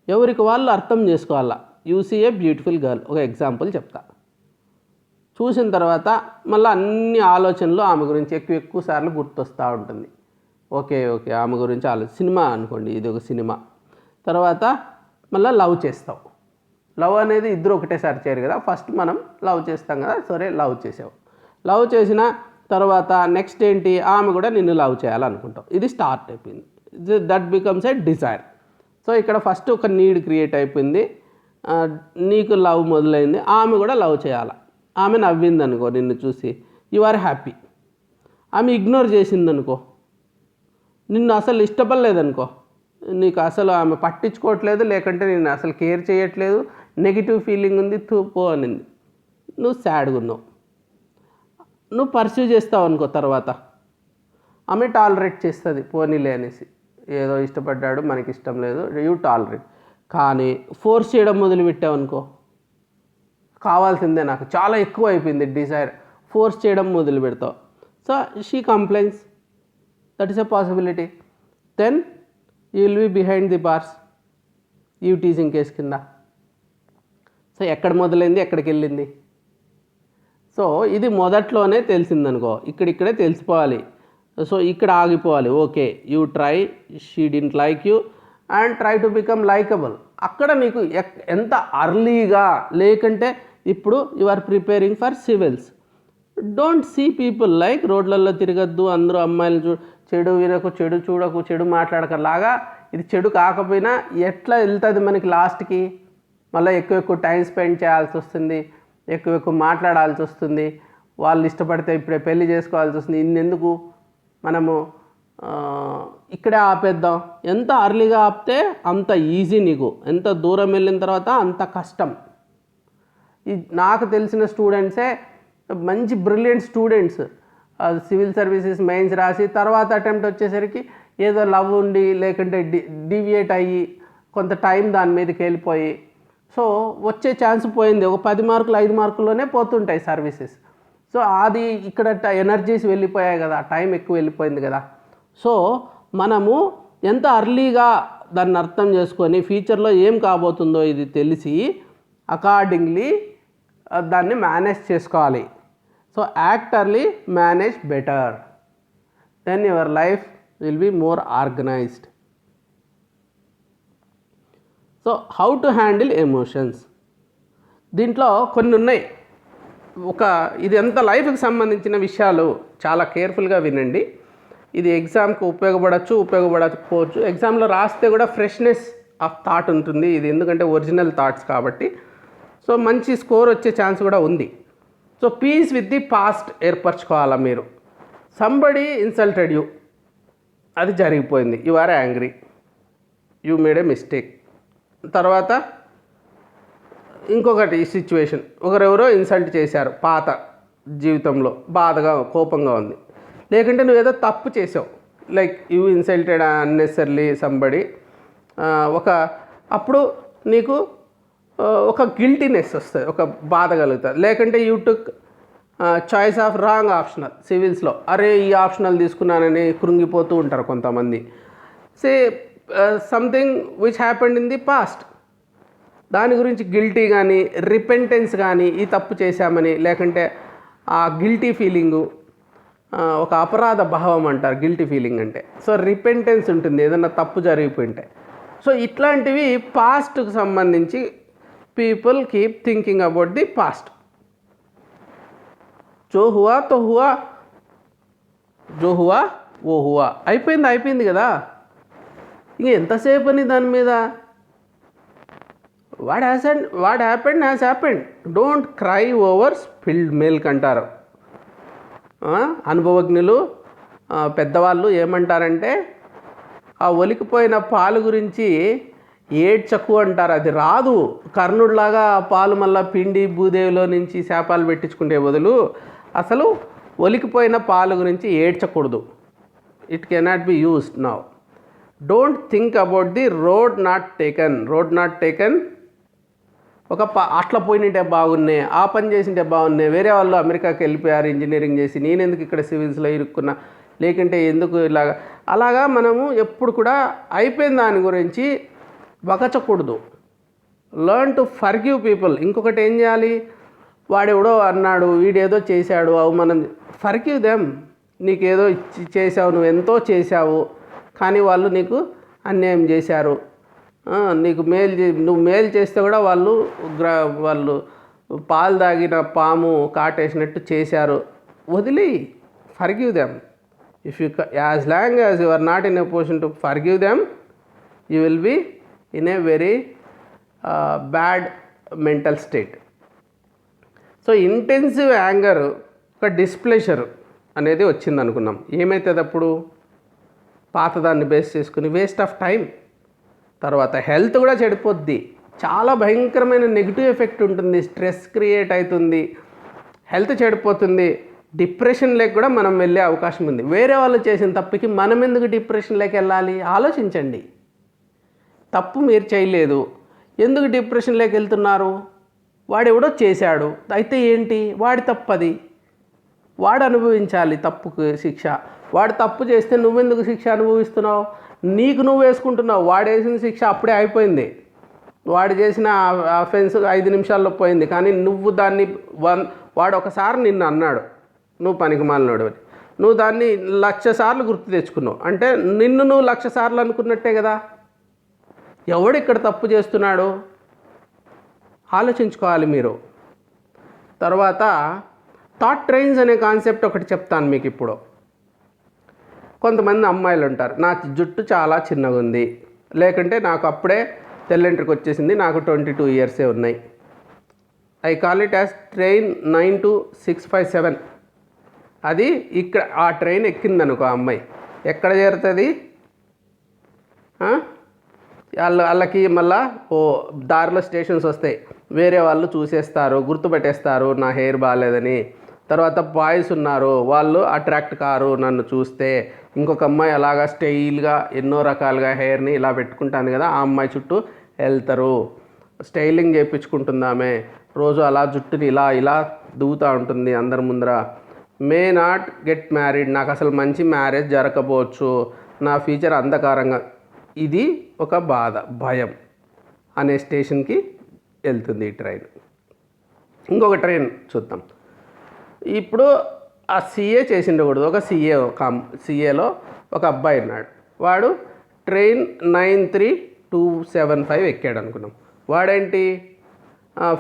S1: ఎవరికి వాళ్ళు అర్థం చేసుకోవాలా. You see a beautiful girl, ఒక ఎగ్జాంపుల్ చెప్తా. చూసిన తర్వాత మళ్ళీ అన్ని ఆలోచనలు ఆమె గురించి ఎక్కువ సార్లు గుర్తొస్తూ ఉంటుంది. ఓకే ఆమె గురించి సినిమా అనుకోండి, ఇది ఒక సినిమా. తర్వాత మళ్ళీ లవ్ చేస్తావు. లవ్ అనేది ఇద్దరు ఒకటేసారి చేయరు కదా, ఫస్ట్ మనం లవ్ చేస్తాం కదా, సరే లవ్ చేసావు. లవ్ చేసిన తర్వాత నెక్స్ట్ ఏంటి, ఆమె కూడా నిన్ను లవ్ చేయాలనుకుంటావు. ఇది స్టార్ట్ అయిపోయింది. That becomes a desire. So ఇక్కడ ఫస్ట్ ఒక నీడ్ క్రియేట్ అయిపోయింది, నీకు లవ్ మొదలైంది, ఆమె కూడా లవ్ చేయాలి. ఆమె నవ్వింది అనుకో నిన్ను చూసి, యు ఆర్ హ్యాపీ. ఆమె ఇగ్నోర్ చేసిందనుకో, నిన్ను అసలు ఇష్టపడలేదనుకో, నీకు అసలు ఆమె పట్టించుకోవట్లేదు, లేకంటే నేను అసలు కేర్ చేయట్లేదు, నెగిటివ్ ఫీలింగ్ ఉంది, పో అనింది, నువ్వు సాడ్గా ఉన్నావు. నువ్వు పర్సీవ్ చేస్తావు అనుకో, తర్వాత ఆమె టాలరేట్ చేస్తుంది, పోనీలే అనేసి, ఏదో ఇష్టపడ్డాడు మనకి ఇష్టం లేదు, యూ టాలరేట్. కానీ ఫోర్స్ చేయడం మొదలుపెట్టావు అనుకో, కావాల్సిందే నాకు, చాలా ఎక్కువ అయిపోయింది డిజైర్, ఫోర్స్ చేయడం మొదలు పెడతావు. So she complains, that is a possibility. Then you will be behind the bars, you teasing case కింద. సో ఎక్కడ మొదలైంది, ఎక్కడికి వెళ్ళింది. సో ఇది మొదట్లోనే తెలిసిందనుకో, ఇక్కడిక్కడే తెలిసిపోవాలి. సో ఇక్కడ ఆగిపోవాలి. Okay, you try, she didn't like you and try to become likeable. అక్కడ నీకు ఎంత అర్లీగా, లేకంటే ఇప్పుడు you are preparing for civils. Don't see people like రోడ్లలో తిరగద్దు, అందరూ అమ్మాయిలు చెడు వినకు, చెడు చూడకు, చెడు మాట్లాడకలాగా. ఇది చెడు కాకపోయినా ఎట్లా వెళ్తుంది మనకి లాస్ట్కి, మళ్ళీ ఎక్కువ టైం స్పెండ్ చేయాల్సి వస్తుంది, ఎక్కువ మాట్లాడాల్సి వస్తుంది, వాళ్ళు ఇష్టపడితే ఇప్పుడే పెళ్లి చేసుకోవాల్సి వస్తుంది. ఇన్నెందుకు మనము ఇక్కడే ఆపేద్దాం. ఎంత అర్లీగా ఆపితే అంత ఈజీ, నీకు ఎంత దూరం వెళ్ళిన తర్వాత అంత కష్టం. నాకు తెలిసిన స్టూడెంట్సే మంచి brilliant students, civil services mains రాసి తర్వాత అటెంప్ట్ వచ్చేసరికి ఏదో లవ్ ఉండి, లేకుంటే డీవియేట్ అయ్యి కొంత టైం దాని మీదకి వెళ్ళిపోయి, సో వచ్చే ఛాన్స్ పోయింది. ఒక 10 మార్కులు 5 మార్కుల్లోనే పోతుంటాయి సర్వీసెస్. సో అది ఇక్కడ ఎనర్జీస్ వెళ్ళిపోయాయి కదా, టైం ఎక్కువ వెళ్ళిపోయింది కదా. సో మనము ఎంత అర్లీగా దాన్ని అర్థం చేసుకొని ఫ్యూచర్లో ఏం కాబోతుందో ఇది తెలిసి అకార్డింగ్లీ దాన్ని మేనేజ్ చేసుకోవాలి. So act early, manage better, then your life will be more organised. So how to handle emotions, దీంట్లో కొన్ని ఉన్నాయి. ఇది ఎంత లైఫ్కి సంబంధించిన విషయాలు, చాలా కేర్ఫుల్గా వినండి. ఇది ఎగ్జామ్కి ఉపయోగపడకపోవచ్చు. ఎగ్జామ్లో రాస్తే కూడా ఫ్రెష్నెస్ ఆఫ్ థాట్ ఉంటుంది ఇది, ఎందుకంటే ఒరిజినల్ థాట్స్ కాబట్టి. సో మంచి స్కోర్ వచ్చే ఛాన్స్ కూడా ఉంది. So peace with the past ఏర్పరచుకోవాలా మీరు. సంబడి ఇన్సల్టెడ్ యూ, అది జరిగిపోయింది, you are angry, you made a mistake. తర్వాత ఇంకొకటి సిచ్యువేషన్, ఒకరెవరో ఇన్సల్ట్ చేశారు పాత జీవితంలో, బాధగా కోపంగా ఉంది, లేకుంటే నువ్వేదో తప్పు చేసావు, like you insulted unnecessarily somebody. అప్పుడు నీకు ఒక గిల్టీనెస్ వస్తుంది, ఒక బాధ కలుగుతుంది. లేకుంటే you took choice of wrong optional. సివిల్స్లో అరే ఈ ఆప్షనల్ తీసుకున్నానని కృంగిపోతూ ఉంటారు కొంతమంది. Say something which happened in the past, దాని గురించి గిల్టీ కానీ రిపెంటెన్స్ కానీ, ఈ తప్పు చేశామని, లేకుంటే ఆ గిల్టీ ఫీలింగు, ఒక అపరాధ భావం అంటారు గిల్టీ ఫీలింగ్ అంటే. సో రిపెంటెన్స్ ఉంటుంది ఏదన్నా తప్పు జరిగిపోయింటే. సో ఇట్లాంటివి పాస్ట్కి సంబంధించి people keep thinking about the past. జో హువా తో హువా, జో హువా ఓ హువా, అయిపోయింది కదా, ఇంక ఎంతసేపు అని దాని మీద. What happened has happened, don't cry over spilled milk అంటారు అనుభవజ్ఞులు, పెద్దవాళ్ళు ఏమంటారంటే ఆ ఒలికిపోయిన పాలు గురించి ఏడ్చకు అంటారు. అది రాదు, కర్ణుడిలాగా ఆ పాలు మళ్ళీ పిండి భూదేవిలో నుంచి శాపాలు పెట్టించుకుంటే బదులు అసలు ఒలికిపోయిన పాలు గురించి ఏడ్చకూడదు. It cannot be used now. Don't think about the road not taken. అట్లా పోయినంటే బాగున్నాయి, ఆ పని చేసింటే బాగున్నాయి, వేరే వాళ్ళు అమెరికాకి వెళ్ళిపోయారు ఇంజనీరింగ్ చేసి, నేనెందుకు ఇక్కడ సివిల్స్లో ఇరుక్కున్నా, లేకుంటే ఎందుకు అలాగా మనము ఎప్పుడు కూడా అయిపోయిన దాని గురించి వగచకూడదు. Learn to forgive people. ఇంకొకటి ఏం చేయాలి, వాడెవడో అన్నాడు, వీడేదో చేశాడు, అవి మనం ఫర్గివ్ దెమ్, నీకేదో చేసావు, నువ్వు ఎంతో చేశావు, కానీ వాళ్ళు నీకు అన్యాయం చేశారు. నీకు నువ్వు మేలు చేస్తే కూడా వాళ్ళు పాలు తాగిన పాము కాటేసినట్టు చేశారు. వదిలి forgive them. If you as long as you are not in a position to forgive them, you will be in a very bad mental state. So intensive anger, ఒక డిస్ప్లెషర్ అనేది వచ్చింది అనుకున్నాం. ఏమవుతుంది అప్పుడు? పాతదాన్ని బేస్ చేసుకుని వేస్ట్ ఆఫ్ టైం, తర్వాత health కూడా చెడిపోద్ది. చాలా భయంకరమైన నెగిటివ్ ఎఫెక్ట్ ఉంటుంది. స్ట్రెస్ క్రియేట్ అవుతుంది, హెల్త్ చెడిపోతుంది, డిప్రెషన్లోకి కూడా మనం వెళ్ళే అవకాశం ఉంది. వేరే వాళ్ళు చేసిన తప్పుకి మనం ఎందుకు డిప్రెషన్లోకి వెళ్ళాలి? ఆలోచించండి. తప్పు మీరు చేయలేదు, ఎందుకు డిప్రెషన్లోకి వెళ్తున్నారు? వాడెవడో చేశాడు, అయితే ఏంటి? వాడి తప్పది, వాడు అనుభవించాలి తప్పుకు శిక్ష. వాడు తప్పు చేస్తే నువ్వెందుకు శిక్ష అనుభవిస్తున్నావు? నీకు నువ్వు వేసుకుంటున్నావు. వాడు వేసిన శిక్ష అప్పుడే అయిపోయింది. వాడు చేసిన అఫెన్స్ 5 నిమిషాల్లో పోయింది. కానీ నువ్వు దాన్ని వాడు ఒకసారి నిన్ను అన్నాడు, నువ్వు పనికిమాలినోడు అని, నువ్వు దాన్ని 1,00,000 సార్లు గుర్తు తెచ్చుకున్నావు. అంటే నిన్ను నువ్వు 1,00,000 సార్లు అనుకున్నట్టే కదా. ఎవడు ఇక్కడ తప్పు చేస్తున్నాడు? ఆలోచించుకోవాలి మీరు. తర్వాత థాట్ ట్రైన్స్ అనే కాన్సెప్ట్ ఒకటి చెప్తాను మీకు ఇప్పుడు. కొంతమంది అమ్మాయిలు ఉంటారు, నా జుట్టు చాలా చిన్నగా ఉంది, లేకుంటే నాకు అప్పుడే తెల్లెంట్రికి వచ్చేసింది, నాకు 22 ఇయర్సే ఉన్నాయి. I call it as train 92657. అది ఇక్కడ ఆ ట్రైన్ ఎక్కిందనుకో అమ్మాయి, ఎక్కడ చేరుతుంది? వాళ్ళకి మళ్ళా దారిలో స్టేషన్స్ వస్తాయి, వేరే వాళ్ళు చూసేస్తారు, గుర్తుపెట్టేస్తారు నా హెయిర్ బాగాలేదని. తర్వాత బాయ్స్ ఉన్నారు, వాళ్ళు అట్రాక్ట్ కారు నన్ను చూస్తే. ఇంకొక అమ్మాయి అలాగా స్టైల్గా ఎన్నో రకాలుగా హెయిర్ని ఇలా పెట్టుకుంటాను కదా, ఆ అమ్మాయి చుట్టూ వెళ్తారు. స్టైలింగ్ చేయించుకుంటుంది ఆమె, రోజు అలా జుట్టుని ఇలా ఇలా దువ్వుతూ ఉంటుంది అందరి ముందర. మే నాట్ గెట్ మ్యారీడ్, నాకు అసలు మంచి మ్యారేజ్ జరగకపోవచ్చు, నా ఫ్యూచర్ అంధకారంగా. ఇది ఒక బాధ, భయం అనే స్టేషన్కి వెళ్తుంది ఈ ట్రైన్. ఇంకొక ట్రైన్ చూద్దాం. ఇప్పుడు ఆ సీఏ చేసిండకూడదు, ఒక సీఏలో ఒక అబ్బాయి ఉన్నాడు. వాడు ట్రైన్ 93275 ఎక్కాడు అనుకున్నాం. వాడేంటి,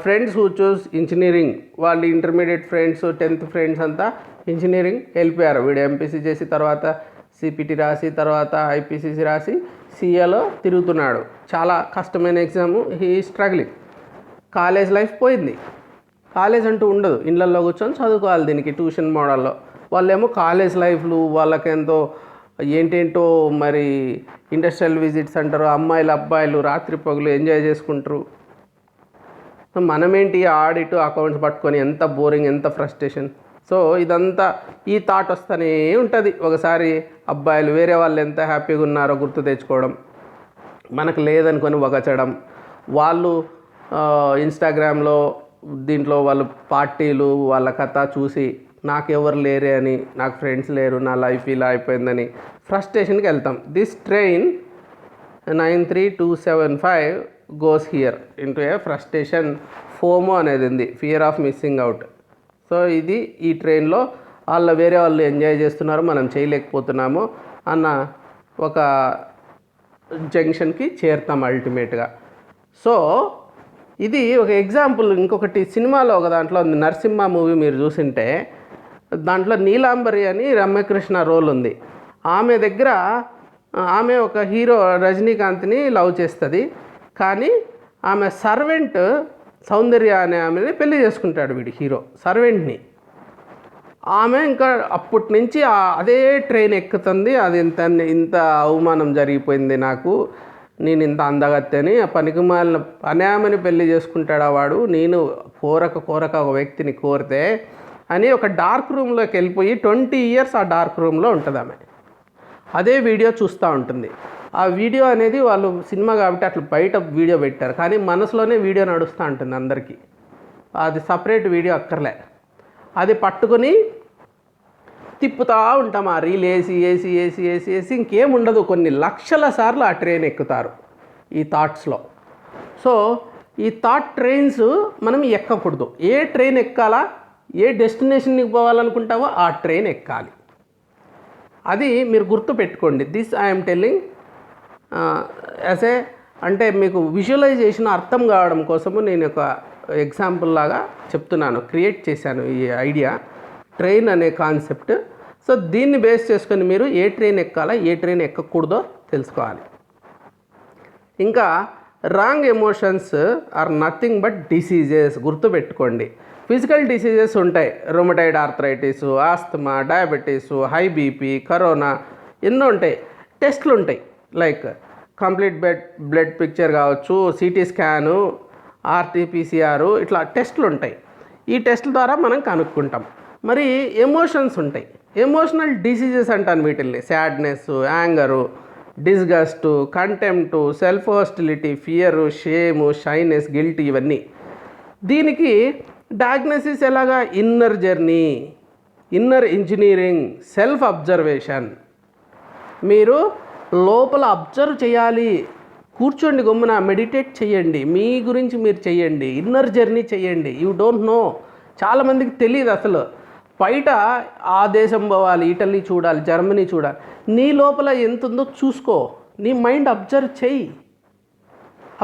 S1: ఫ్రెండ్స్ హూ చూస్ ఇంజనీరింగ్, వాళ్ళు ఇంటర్మీడియట్ ఫ్రెండ్స్, 10th ఫ్రెండ్స్ అంతా ఇంజనీరింగ్ వెళ్ళిపోయారు. వీడు ఎంపీసీ చేసి తర్వాత సిపిటి రాసి తర్వాత ఐపీసీసీ రాసి సీఏలో తిరుగుతున్నాడు. చాలా కష్టమైన exam, he struggling. College life పోయింది. కాలేజ్ అంటూ ఉండదు, ఇళ్ళల్లో కూర్చొని చదువుకోవాలి దీనికి ట్యూషన్ మోడల్లో. వాళ్ళేమో కాలేజ్ లైఫ్లు, వాళ్ళకెంతో ఏంటేంటో మరి ఇండస్ట్రియల్ విజిట్స్ అంటారు, అమ్మాయిలు అబ్బాయిలు రాత్రి పగులు ఎంజాయ్ చేసుకుంటారు. మనమేంటి ఆడిట్ అకౌంట్స్ పట్టుకొని ఎంత బోరింగ్, ఎంత ఫ్రస్ట్రేషన్. సో ఇదంతా ఈ థాట్ వస్తూనే ఉంటుంది. ఒకసారి అబ్బాయిలు వేరే వాళ్ళు ఎంత హ్యాపీగా ఉన్నారో గుర్తు తెచ్చుకోవడం, మనకు లేదనుకొని వగచడం, వాళ్ళు ఇన్స్టాగ్రామ్లో దీంట్లో వాళ్ళు పార్టీలు వాళ్ళ కథ చూసి నాకెవరు లేరే అని, నాకు ఫ్రెండ్స్ లేరు, నా లైఫ్ ఇలా అయిపోయిందని ఫ్రస్ట్రేషన్కి వెళ్తాం. This train 93275 goes here into A frustration. FOMO అనేది ఉంది, fear of missing out. So ఇది ఈ ట్రైన్లో వేరే వాళ్ళు ఎంజాయ్ చేస్తున్నారు, మనం చేయలేకపోతున్నాము అన్న ఒక జంక్షన్కి చేరుతాం అల్టిమేట్గా. సో ఇది ఒక ఎగ్జాంపుల్. ఇంకొకటి సినిమాలో ఒక దాంట్లో ఉంది, నరసింహ మూవీ మీరు చూసింటే, దాంట్లో నీలాంబరి అని రమ్యకృష్ణ రోల్ ఉంది. ఆమె దగ్గర ఆమె ఒక హీరో రజనీకాంత్ని లవ్ చేస్తుంది, కానీ ఆమె సర్వెంట్ సౌందర్య అనే ఆమెని పెళ్లి చేసుకుంటాడు వీడి హీరో, సర్వెంట్ని. ఆమె ఇంకా అప్పటి నుంచి అదే ట్రైన్ ఎక్కుతుంది. అది ఇంత అవమానం జరిగిపోయింది నాకు, నేను ఇంత అందగత్తెని, ఆ పనికిమాలిన ఆమెని పెళ్లి చేసుకుంటాడా వాడు, నేను కోరక ఒక వ్యక్తిని కోరితే అని ఒక డార్క్ రూమ్లోకి వెళ్ళిపోయి 20 ఇయర్స్ ఆ డార్క్ రూమ్లో ఉంటుంది ఆమె. అదే వీడియో చూస్తూ ఉంటుంది. ఆ వీడియో అనేది వాళ్ళు సినిమా కాబట్టి అట్లా బయట వీడియో పెట్టారు, కానీ మనసులోనే వీడియో నడుస్తూ ఉంటుంది అందరికీ. అది సపరేట్ వీడియో అక్కర్లే. అది పట్టుకొని తిప్పుతూ ఉంటాం ఆ రీల్, వేసి ఇంకేం ఉండదు. కొన్ని లక్షల సార్లు ఆ ట్రైన్ ఎక్కుతారు ఈ థాట్స్లో. సో ఈ థాట్ ట్రైన్స్ మనం ఎక్కకూడదు. ఏ ట్రైన్ ఎక్కాలా, ఏ డెస్టినేషన్కి పోవాలనుకుంటావో ఆ ట్రైన్ ఎక్కాలి. అది మీరు గుర్తు పెట్టుకోండి. This I'm telling as a అంటే మీకు విజువలైజేషన్ అర్థం కావడం కోసము నేను ఒక ఎగ్జాంపుల్ లాగా చెప్తున్నాను, క్రియేట్ చేశాను ఈ ఐడియా, ట్రైన్ అనే కాన్సెప్ట్. సో దీన్ని బేస్ చేసుకొని మీరు ఏ ట్రైన్ ఎక్కాలా ఏ ట్రైన్ ఎక్కకూడదో తెలుసుకోవాలి. ఇంకా wrong emotions are nothing but diseases. గుర్తుపెట్టుకోండి, ఫిజికల్ డిసీజెస్ ఉంటాయి, rheumatoid arthritis, asthma, diabetes, high BP, corona, ఎన్నో ఉంటాయి. టెస్ట్లు ఉంటాయి, లైక్ కంప్లీట్ బ్లడ్ పిక్చర్ కావచ్చు, సిటీ స్కాను, ఆర్టీపీసీఆర్, ఇట్లా టెస్ట్లు ఉంటాయి. ఈ టెస్ట్ల ద్వారా మనం కనుక్కుంటాం. మరి ఎమోషన్స్ ఉంటాయి, ఎమోషనల్ డిసీజెస్ అంటాను వీటిల్ని. Sadness, anger, disgust, contempt, self hostility, fear, shame, shyness, guilt, ఇవన్నీ. దీనికి డయాగ్నోసిస్ ఎలాగా? Inner journey, inner engineering, self observation. మీరు లోపల అబ్జర్వ్ చేయాలి, కూర్చోండి, గమ్మున మెడిటేట్ చేయండి, మీ గురించి మీరు చేయండి, ఇన్నర్ జర్నీ చేయండి. యూ డోంట్ నో, చాలామందికి తెలియదు అసలు. బయట ఆ దేశం పోవాలి, ఇటలీ చూడాలి, జర్మనీ చూడాలి, నీ లోపల ఎంత ఉందో చూసుకో, నీ మైండ్ అబ్జర్వ్ చేయి.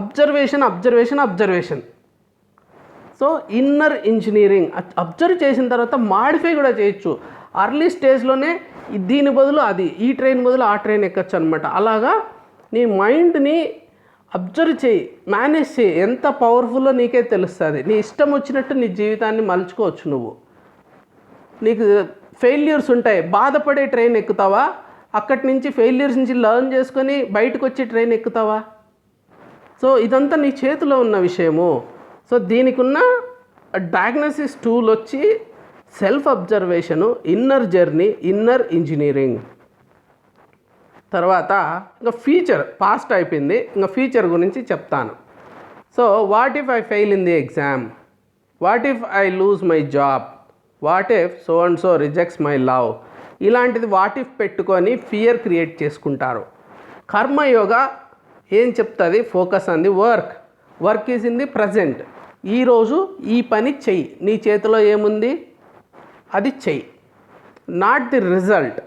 S1: Observation observation observation. So inner engineering observe చేసిన తర్వాత మాడిఫై కూడా చేయొచ్చు. అర్లీ స్టేజ్లోనే దీని బదులు అది, ఈ ట్రైన్ బదులు ఆ ట్రైన్ ఎక్కచ్చు అనమాట. అలాగా నీ మైండ్ని అబ్జర్వ్ చేయి, మేనేజ్ చేయి. ఎంత పవర్ఫుల్లో నీకే తెలుస్తుంది. నీ ఇష్టం వచ్చినట్టు నీ జీవితాన్ని మలుచుకోవచ్చు. నువ్వు, నీకు ఫెయిల్యూర్స్ ఉంటాయి, బాధపడే ట్రైన్ ఎక్కుతావా? అక్కడి నుంచి ఫెయిల్యూర్స్ నుంచి లర్న్ చేసుకొని బయటకు వచ్చి ట్రైన్ ఎక్కుతావా? సో ఇదంతా నీ చేతిలో ఉన్న విషయము. సో దీనికి ఉన్న డయాగ్నోసిస్ టూల్ వచ్చి self observation, inner journey, inner engineering. తర్వాత ఇంకా ఫ్యూచర్, పాస్ట్ అయిపోయింది, ఇంకా ఫ్యూచర్ గురించి చెప్తాను. So what if I fail in the exam, what if I lose my job, what if so and so rejects my love, ఇలాంటిది what if పెట్టుకొని fear create చేసుకుంటారు. కర్మయోగా ఏం చెప్తుంది? Focus on the work, work is in the present. ఈరోజు ఈ పని చెయ్యి, నీ చేతిలో ఏముంది అది చెయ్యి, నాట్ ది రిజల్ట్.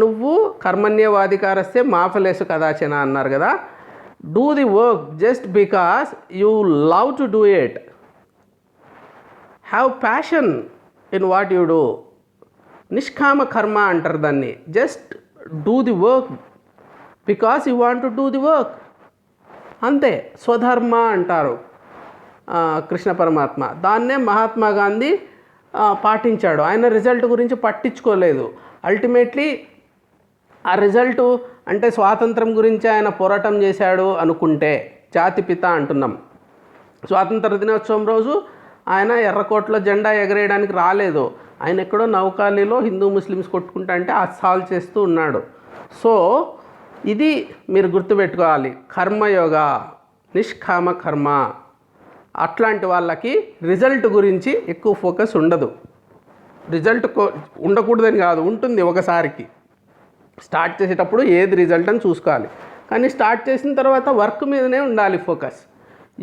S1: నువ్వు కర్మణ్యవాధికారస్తే మా ఫలేషు కదాచన అన్నారు కదా. Do the work just because you love to do it. Have passion in what you do. నిష్కామ కర్మ అంటారు దాన్ని. Just do the work because you want to do the work, అంతే. స్వధర్మ అంటారు కృష్ణ పరమాత్మ. దాన్నే మహాత్మా గాంధీ పాటించాడు. ఆయన రిజల్ట్ గురించి పట్టించుకోలేదు. అల్టిమేట్లీ ఆ రిజల్టు అంటే స్వాతంత్రం గురించి ఆయన పోరాటం చేశాడు అనుకుంటే, జాతిపిత అంటున్నాం. స్వాతంత్ర దినోత్సవం రోజు ఆయన ఎర్రకోటలో జెండా ఎగరేయడానికి రాలేదు. ఆయన ఎక్కడో నౌకాలీలో హిందూ ముస్లిమ్స్ కొట్టుకుంటా అంటే సాల్వ్ చేస్తూ ఉన్నాడు. సో ఇది మీరు గుర్తుపెట్టుకోవాలి. కర్మయోగా, నిష్కామ కర్మ. అట్లాంటి వాళ్ళకి రిజల్ట్ గురించి ఎక్కువ ఫోకస్ ఉండదు. రిజల్ట్ ఉండకూడదని కాదు, ఉంటుంది ఒకసారికి. స్టార్ట్ చేసేటప్పుడు ఏది రిజల్ట్ అని చూసుకోవాలి, కానీ స్టార్ట్ చేసిన తర్వాత వర్క్ మీదనే ఉండాలి focus.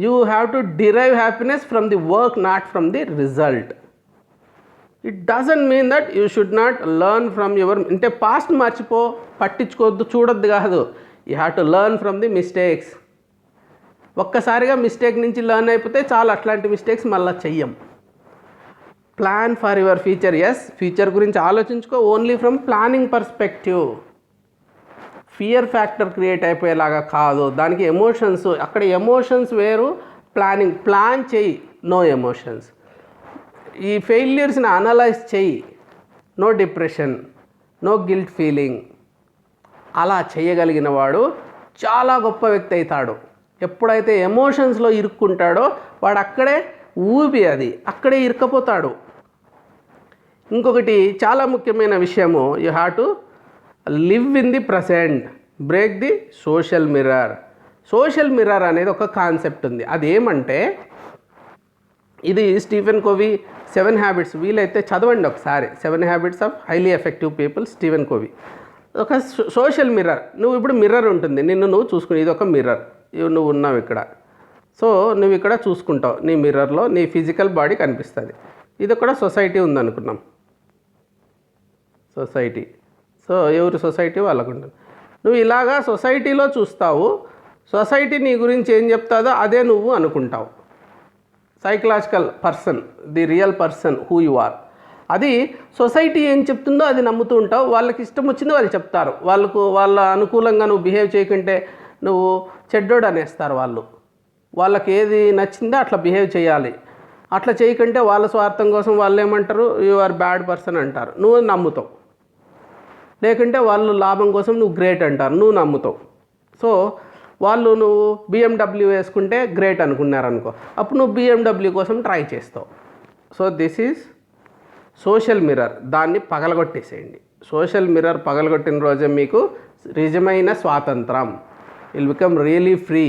S1: You have to derive happiness from the work, not from the result. It doesn't mean that you should not learn from your, అంటే పాస్ట్ మర్చిపో, పట్టించుకోవద్దు, చూడొద్దు కాదు. You have to learn from the mistakes. ఒక్కసారిగా mistake నుంచి learn అయిపోతే చాలు, అట్లాంటి మిస్టేక్స్ మళ్ళీ చెయ్యం. Plan for your future. Yes, future గురించి ఆలోచించుకో, only from planning perspective. Fear factor create అయిపోయేలాగా కాదు. దానికి ఎమోషన్స్, అక్కడ ఎమోషన్స్ వేరు, ప్లానింగ్. ప్లాన్ చెయ్యి, నో ఎమోషన్స్. ఈ ఫెయిల్యూర్స్ని అనలైజ్ చెయ్యి, no depression, no guilt feeling. అలా చేయగలిగిన వాడు చాలా గొప్ప వ్యక్తి అవుతాడు. ఎప్పుడైతే ఎమోషన్స్లో ఇరుక్కుంటాడో వాడు అక్కడే ఊపి, అది అక్కడే ఇరుక్కపోతాడు. ఇంకొకటి చాలా ముఖ్యమైన విషయము, you have to live in the present, break the social mirror. Social mirror అనేది ఒక కాన్సెప్ట్ ఉంది. అదేమంటే, ఇది స్టీఫెన్ కోవీ 7 హ్యాబిట్స్, వీలైతే చదవండి ఒకసారి. 7 habits of highly effective people, Stephen Covey. ఒక సోషల్ మిర్రర్. నువ్వు ఇప్పుడు మిర్రర్ ఉంటుంది, నిన్ను నువ్వు చూసుకుని, ఇది ఒక మిర్రర్, నువ్వు ఉన్నావు ఇక్కడ. సో నువ్వు ఇక్కడ చూసుకుంటావు, నీ మిర్రర్లో నీ ఫిజికల్ బాడీ కనిపిస్తుంది. ఇది కూడా సొసైటీ ఉందనుకున్నాం, సొసైటీ. సో ఎవరి సొసైటీ వాళ్ళకు ఉంటుంది. నువ్వు ఇలాగా సొసైటీలో చూస్తావు, సొసైటీ నీ గురించి ఏం చెప్తాదో అదే నువ్వు అనుకుంటావు. Psychological person, the real person who you are. అది సొసైటీ ఏం చెప్తుందో అది నమ్ముతూ ఉంటావు. వాళ్ళకి ఇష్టం వచ్చింది వాళ్ళు చెప్తారు. వాళ్ళ అనుకూలంగా నువ్వు బిహేవ్ చేయకుంటే నువ్వు చెడ్డోడు అనేస్తారు. వాళ్ళకి ఏది నచ్చిందో అట్లా బిహేవ్ చేయాలి. అట్లా చేయకుంటే వాళ్ళ స్వార్థం కోసం వాళ్ళు ఏమంటారు, యు ఆర్ బ్యాడ్ పర్సన్ అంటారు, నువ్వు నమ్ముతావు. లేకుంటే వాళ్ళు లాభం కోసం నువ్వు గ్రేట్ అంటారు, నువ్వు నమ్ముతావు. సో నువ్వు BMW వేసుకుంటే గ్రేట్ అనుకున్నారనుకో, అప్పుడు నువ్వు BMW కోసం ట్రై చేస్తావు. So this is social mirror. దాన్ని పగలగొట్టేసేయండి. సోషల్ మిర్రర్ పగలగొట్టిన రోజే మీకు నిజమైన స్వాతంత్రం. Will become really free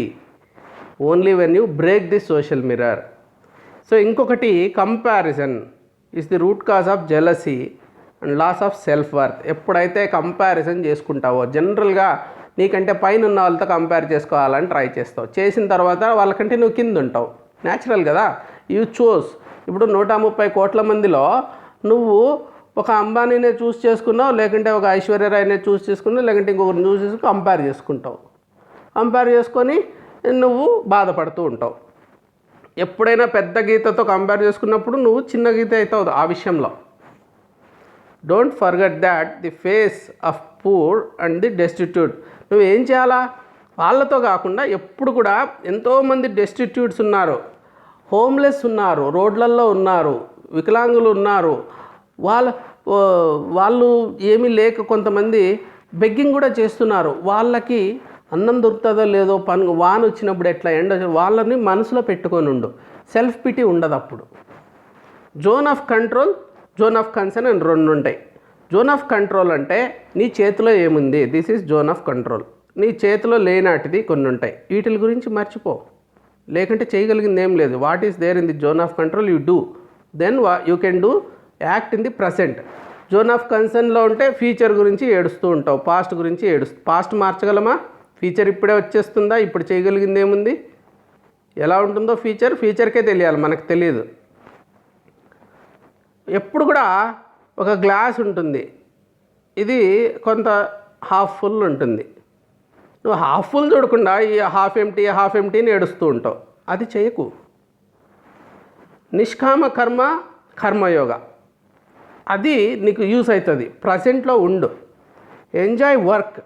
S1: only when you break this social mirror. So ఇంకొకటి, comparison is the root cause of jealousy and loss of self worth. ఎప్పుడైతే comparison చేసుకుంటావో, జనరల్గా నీకంటే పైన ఉన్న వాళ్ళతో కంపేర్ చేసుకోవాలని ట్రై చేస్తావు. చేసిన తర్వాత వాళ్ళకంటే నువ్వు కింద ఉంటావు, న్యాచురల్ కదా. You choose. ఇప్పుడు 130 కోట్ల మందిలో నువ్వు ఒక అంబానీనే చూస్ చేసుకున్నావు, లేకుంటే ఒక ఐశ్వర్యరాయ్నే చూస్ చేసుకున్నావు, లేకుంటే ఇంకొకరిని చూస్ చేసుకుని కంపేర్ చేసుకుంటావు. కంపేర్ చేసుకొని నువ్వు బాధపడుతూ ఉంటావు. ఎప్పుడైనా పెద్ద గీతతో కంపేర్ చేసుకున్నప్పుడు నువ్వు చిన్న గీత అవుతావు ఆ విషయంలో. Don't forget that the face of poor and the destitute. నువ్వు ఏం చేయాలా, వాళ్ళతో కాకుండా ఎప్పుడు కూడా ఎంతోమంది డెస్టిట్యూట్స్ ఉన్నారు, హోమ్లెస్ ఉన్నారు, రోడ్లల్లో ఉన్నారు, వికలాంగులు ఉన్నారు. వాళ్ళు ఏమీ లేక కొంతమంది బెగ్గింగ్ కూడా చేస్తున్నారు. వాళ్ళకి అన్నం దొరుకుతుందో లేదో, వాన వచ్చినప్పుడు ఎట్లా ఎండ, వాళ్ళని మనసులో పెట్టుకొని ఉండు. సెల్ఫ్ పిటీ ఉండదు అప్పుడు. Zone of control, zone of concern అని 2 ఉంటాయి. జోన్ ఆఫ్ కంట్రోల్ అంటే నీ చేతిలో ఏముంది, this is zone of control. నీ చేతిలో లేనాటిది కొన్ని ఉంటాయి, వీటి గురించి మర్చిపో. లేకుంటే చేయగలిగింది ఏం లేదు. What is there in the zone of control you do, then you can do act in the present. Zone of కన్సర్న్లో ఉంటే ఫ్యూచర్ గురించి ఏడుస్తూ ఉంటావు, పాస్ట్ గురించి పాస్ట్ మార్చగలమా? ఫ్యూచర్ ఇప్పుడే వచ్చేస్తుందా? ఇప్పుడు చేయగలిగింది ఏముంది? ఎలా ఉంటుందో ఫ్యూచర్కే తెలియాలి, మనకు తెలియదు. ఎప్పుడు కూడా ఒక గ్లాస్ ఉంటుంది, ఇది కొంత హాఫ్ ఫుల్ ఉంటుంది. నువ్వు హాఫ్ ఫుల్ చూడకుండా ఈ హాఫ్ ఎంటీని ఏడుస్తూ ఉంటావు. అది చేయకు. నిష్కామ కర్మ, కర్మయోగ, అది నీకు యూస్ అవుతుంది. ప్రజెంట్లో ఉండు, enjoy work,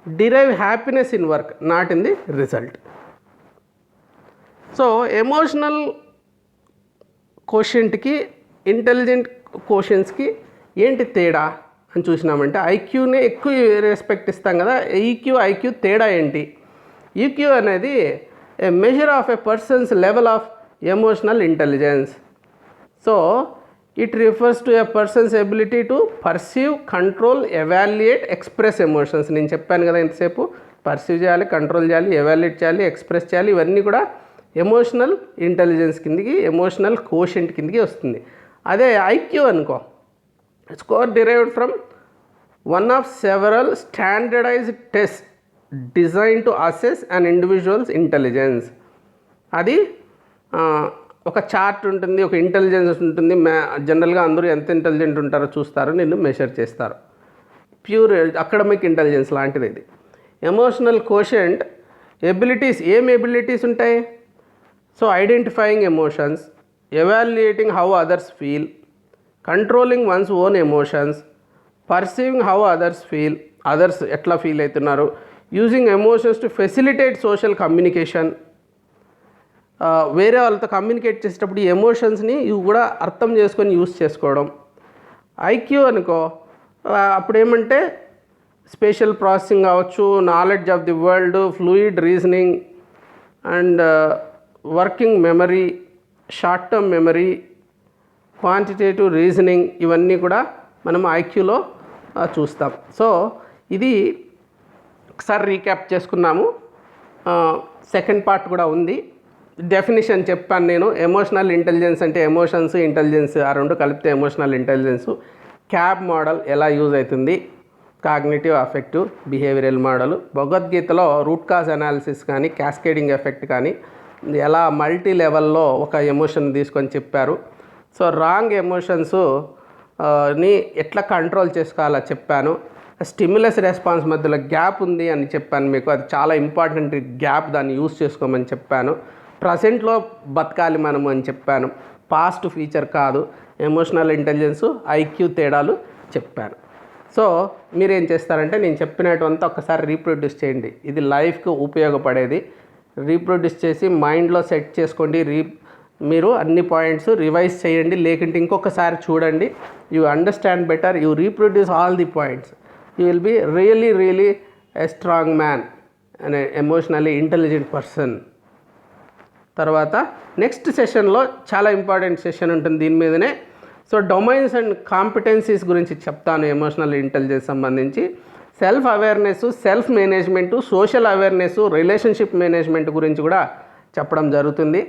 S1: derive happiness in work, not in the result. So emotional కోషెంట్కి, ఇంటెలిజెంట్ కోషెంట్స్కి ఏంటి తేడా అని చూసినామంటే, ఐక్యూనే ఎక్కువ రెస్పెక్ట్ ఇస్తాం కదా. ఐక్యూ తేడా ఏంటి? ఈక్యూ అనేది ఏ measure of a persons level of emotional intelligence. So it refers to a persons ability to perceive, control, evaluate, express emotions. నేను చెప్పాను కదా ఇంతసేపు, పర్సీవ్ చేయాలి, కంట్రోల్ చేయాలి, ఎవాల్యుయేట్ చేయాలి, ఎక్స్ప్రెస్ చేయాలి. ఇవన్నీ కూడా ఎమోషనల్ ఇంటెలిజెన్స్ కిందికి, ఎమోషనల్ కోషెంట్ కిందికి వస్తుంది. అదే ఐక్యూ అనుకో, score derived from one of several standardised test design to assess an individual's intelligence. అది ఒక చార్ట్ ఉంటుంది, ఒక ఇంటెలిజెన్స్ ఉంటుంది. జనరల్గా అందరూ ఎంత ఇంటెలిజెంట్ ఉంటారో చూస్తారు, నిన్ను మెషర్ చేస్తారు. ప్యూర్ అకాడమిక్ ఇంటెలిజెన్స్ లాంటిది ఇది. ఎమోషనల్ కోషెంట్ ఎబిలిటీస్, ఏం ఎబిలిటీస్ ఉంటాయి? So identifying emotions, evaluating how others feel, controlling once own emotions, perceiving how others feel, others ఎట్లా ఫీల్ అవుతున్నారు, using emotions to facilitate social communication. వేరే వాళ్ళతో communicate చేసేటప్పుడు ఈ ఎమోషన్స్ని ఇవి కూడా అర్థం చేసుకొని యూస్ చేసుకోవడం. ఐక్యూ అనుకో, అప్పుడు ఏమంటే స్పేషల్ ప్రాసెసింగ్ కావచ్చు, knowledge of the world, fluid reasoning and working memory, short term memory, quantitative reasoning, ఇవన్నీ కూడా మనం ఐక్యూలో చూస్తాం. సో ఇది ఒకసారి రీక్యాప్ చేసుకున్నాము. సెకండ్ పార్ట్ కూడా ఉంది. డెఫినిషన్ చెప్పాను నేను. ఎమోషనల్ ఇంటెలిజెన్స్ అంటే ఎమోషన్స్, ఇంటెలిజెన్స్ ఆ రెండు కలిపితే ఎమోషనల్ ఇంటెలిజెన్స్. క్యాబ్ మోడల్ ఎలా యూజ్ అవుతుంది, కాగ్నిటివ్, అఫెక్టివ్, బిహేవియరల్ మోడల్. భగవద్గీతలో రూట్ కాజ్ అనాలిసిస్ కానీ, క్యాస్కేడింగ్ ఎఫెక్ట్ కానీ ఎలా మల్టీ లెవెల్లో ఒక ఎమోషన్ తీసుకొని చెప్పారు. సో రాంగ్ ఎమోషన్స్ ని ఎట్లా కంట్రోల్ చేసుకోవాలో చెప్పాను. స్టిమ్యులస్ రెస్పాన్స్ మధ్యలో గ్యాప్ ఉంది అని చెప్పాను మీకు, అది చాలా ఇంపార్టెంట్ గ్యాప్, దాన్ని యూస్ చేసుకోమని చెప్పాను. ప్రజెంట్లో బతకాలి మనము అని చెప్పాను, పాస్ట్ ఫ్యూచర్ కాదు. ఎమోషనల్ ఇంటెలిజెన్స్, ఐక్యూ తేడాలు చెప్పాను. సో మీరేం చేస్తారంటే నేను చెప్పినటువంటి ఒక్కసారి రీప్రొడ్యూస్ చేయండి, ఇది లైఫ్కి ఉపయోగపడేది. రీప్రొడ్యూస్ చేసి మైండ్లో సెట్ చేసుకోండి. మీరు అన్ని పాయింట్స్ రివైజ్ చేయండి, లేకుంటే ఇంకొకసారి చూడండి. You understand better, you reproduce all the points, you will be really a strong man and emotionally intelligent person. తర్వాత నెక్స్ట్ సెషన్లో చాలా ఇంపార్టెంట్ సెషన్ ఉంటుంది దీని మీదనే. సో డొమైన్స్ అండ్ కాంపిటెన్సీస్ గురించి చెప్తాను ఎమోషనల్ ఇంటెలిజెన్స్ సంబంధించి. Self awareness, self management, social awareness, relationship management గురించి కూడా చెప్పడం జరుగుతుంది.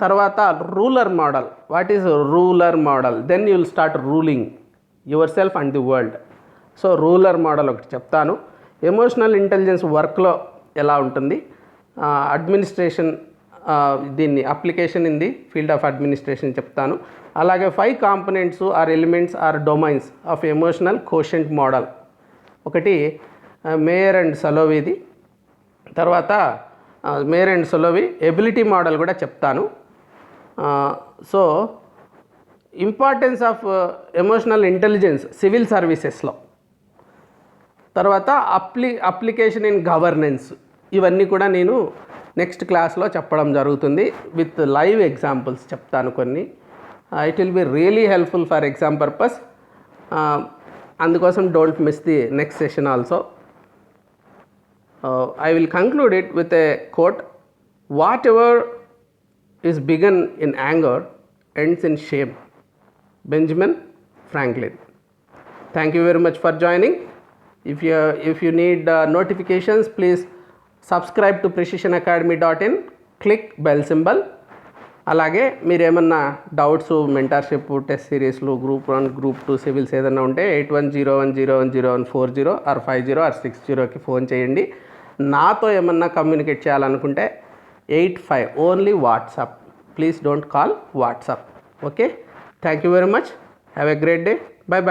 S1: తర్వాత ruler model, what is ruler model, then you will start ruling your self and the world. So ruler model ఒకటి చెప్తాను. ఎమోషనల్ ఇంటెలిజెన్స్ వర్క్లో ఎలా ఉంటుంది, అడ్మినిస్ట్రేషన్, దీన్ని application in the field of administration చెప్తాను. అలాగే 5 components or elements or domains of emotional quotient model, ఒకటి Mayer and సలోవిది. తర్వాత మేయర్ అండ్ సలోవి ఎబిలిటీ మోడల్ కూడా చెప్తాను. So importance of emotional intelligence civil సర్వీసెస్లో, తర్వాత అప్లికేషన్ ఇన్ గవర్నెన్స్, ఇవన్నీ కూడా నేను నెక్స్ట్ క్లాస్లో చెప్పడం జరుగుతుంది. విత్ లైవ్ ఎగ్జాంపుల్స్ చెప్తాను కొన్ని. It will be really helpful for exam purpose. అందుకోసం don't miss the next session also. I will conclude it with a quote, whatever is begun in anger ends in shame. Benjamin Franklin. Thank you very much for joining. If you need notifications, please subscribe to precisionacademy.in, click bell symbol. అలాగే మీరు ఏమన్నా doubts, mentorship, test సిరీస్లు, group 1, group 2 civils ఏదైనా ఉంటే 8101010140 are 50 are 60కి phone చేయండి. నాతో ఏమన్నా communicate చేయాలనుకుంటే 85 only WhatsApp. Please don't call WhatsApp. Okay, thank you very much. Have a great day. By by.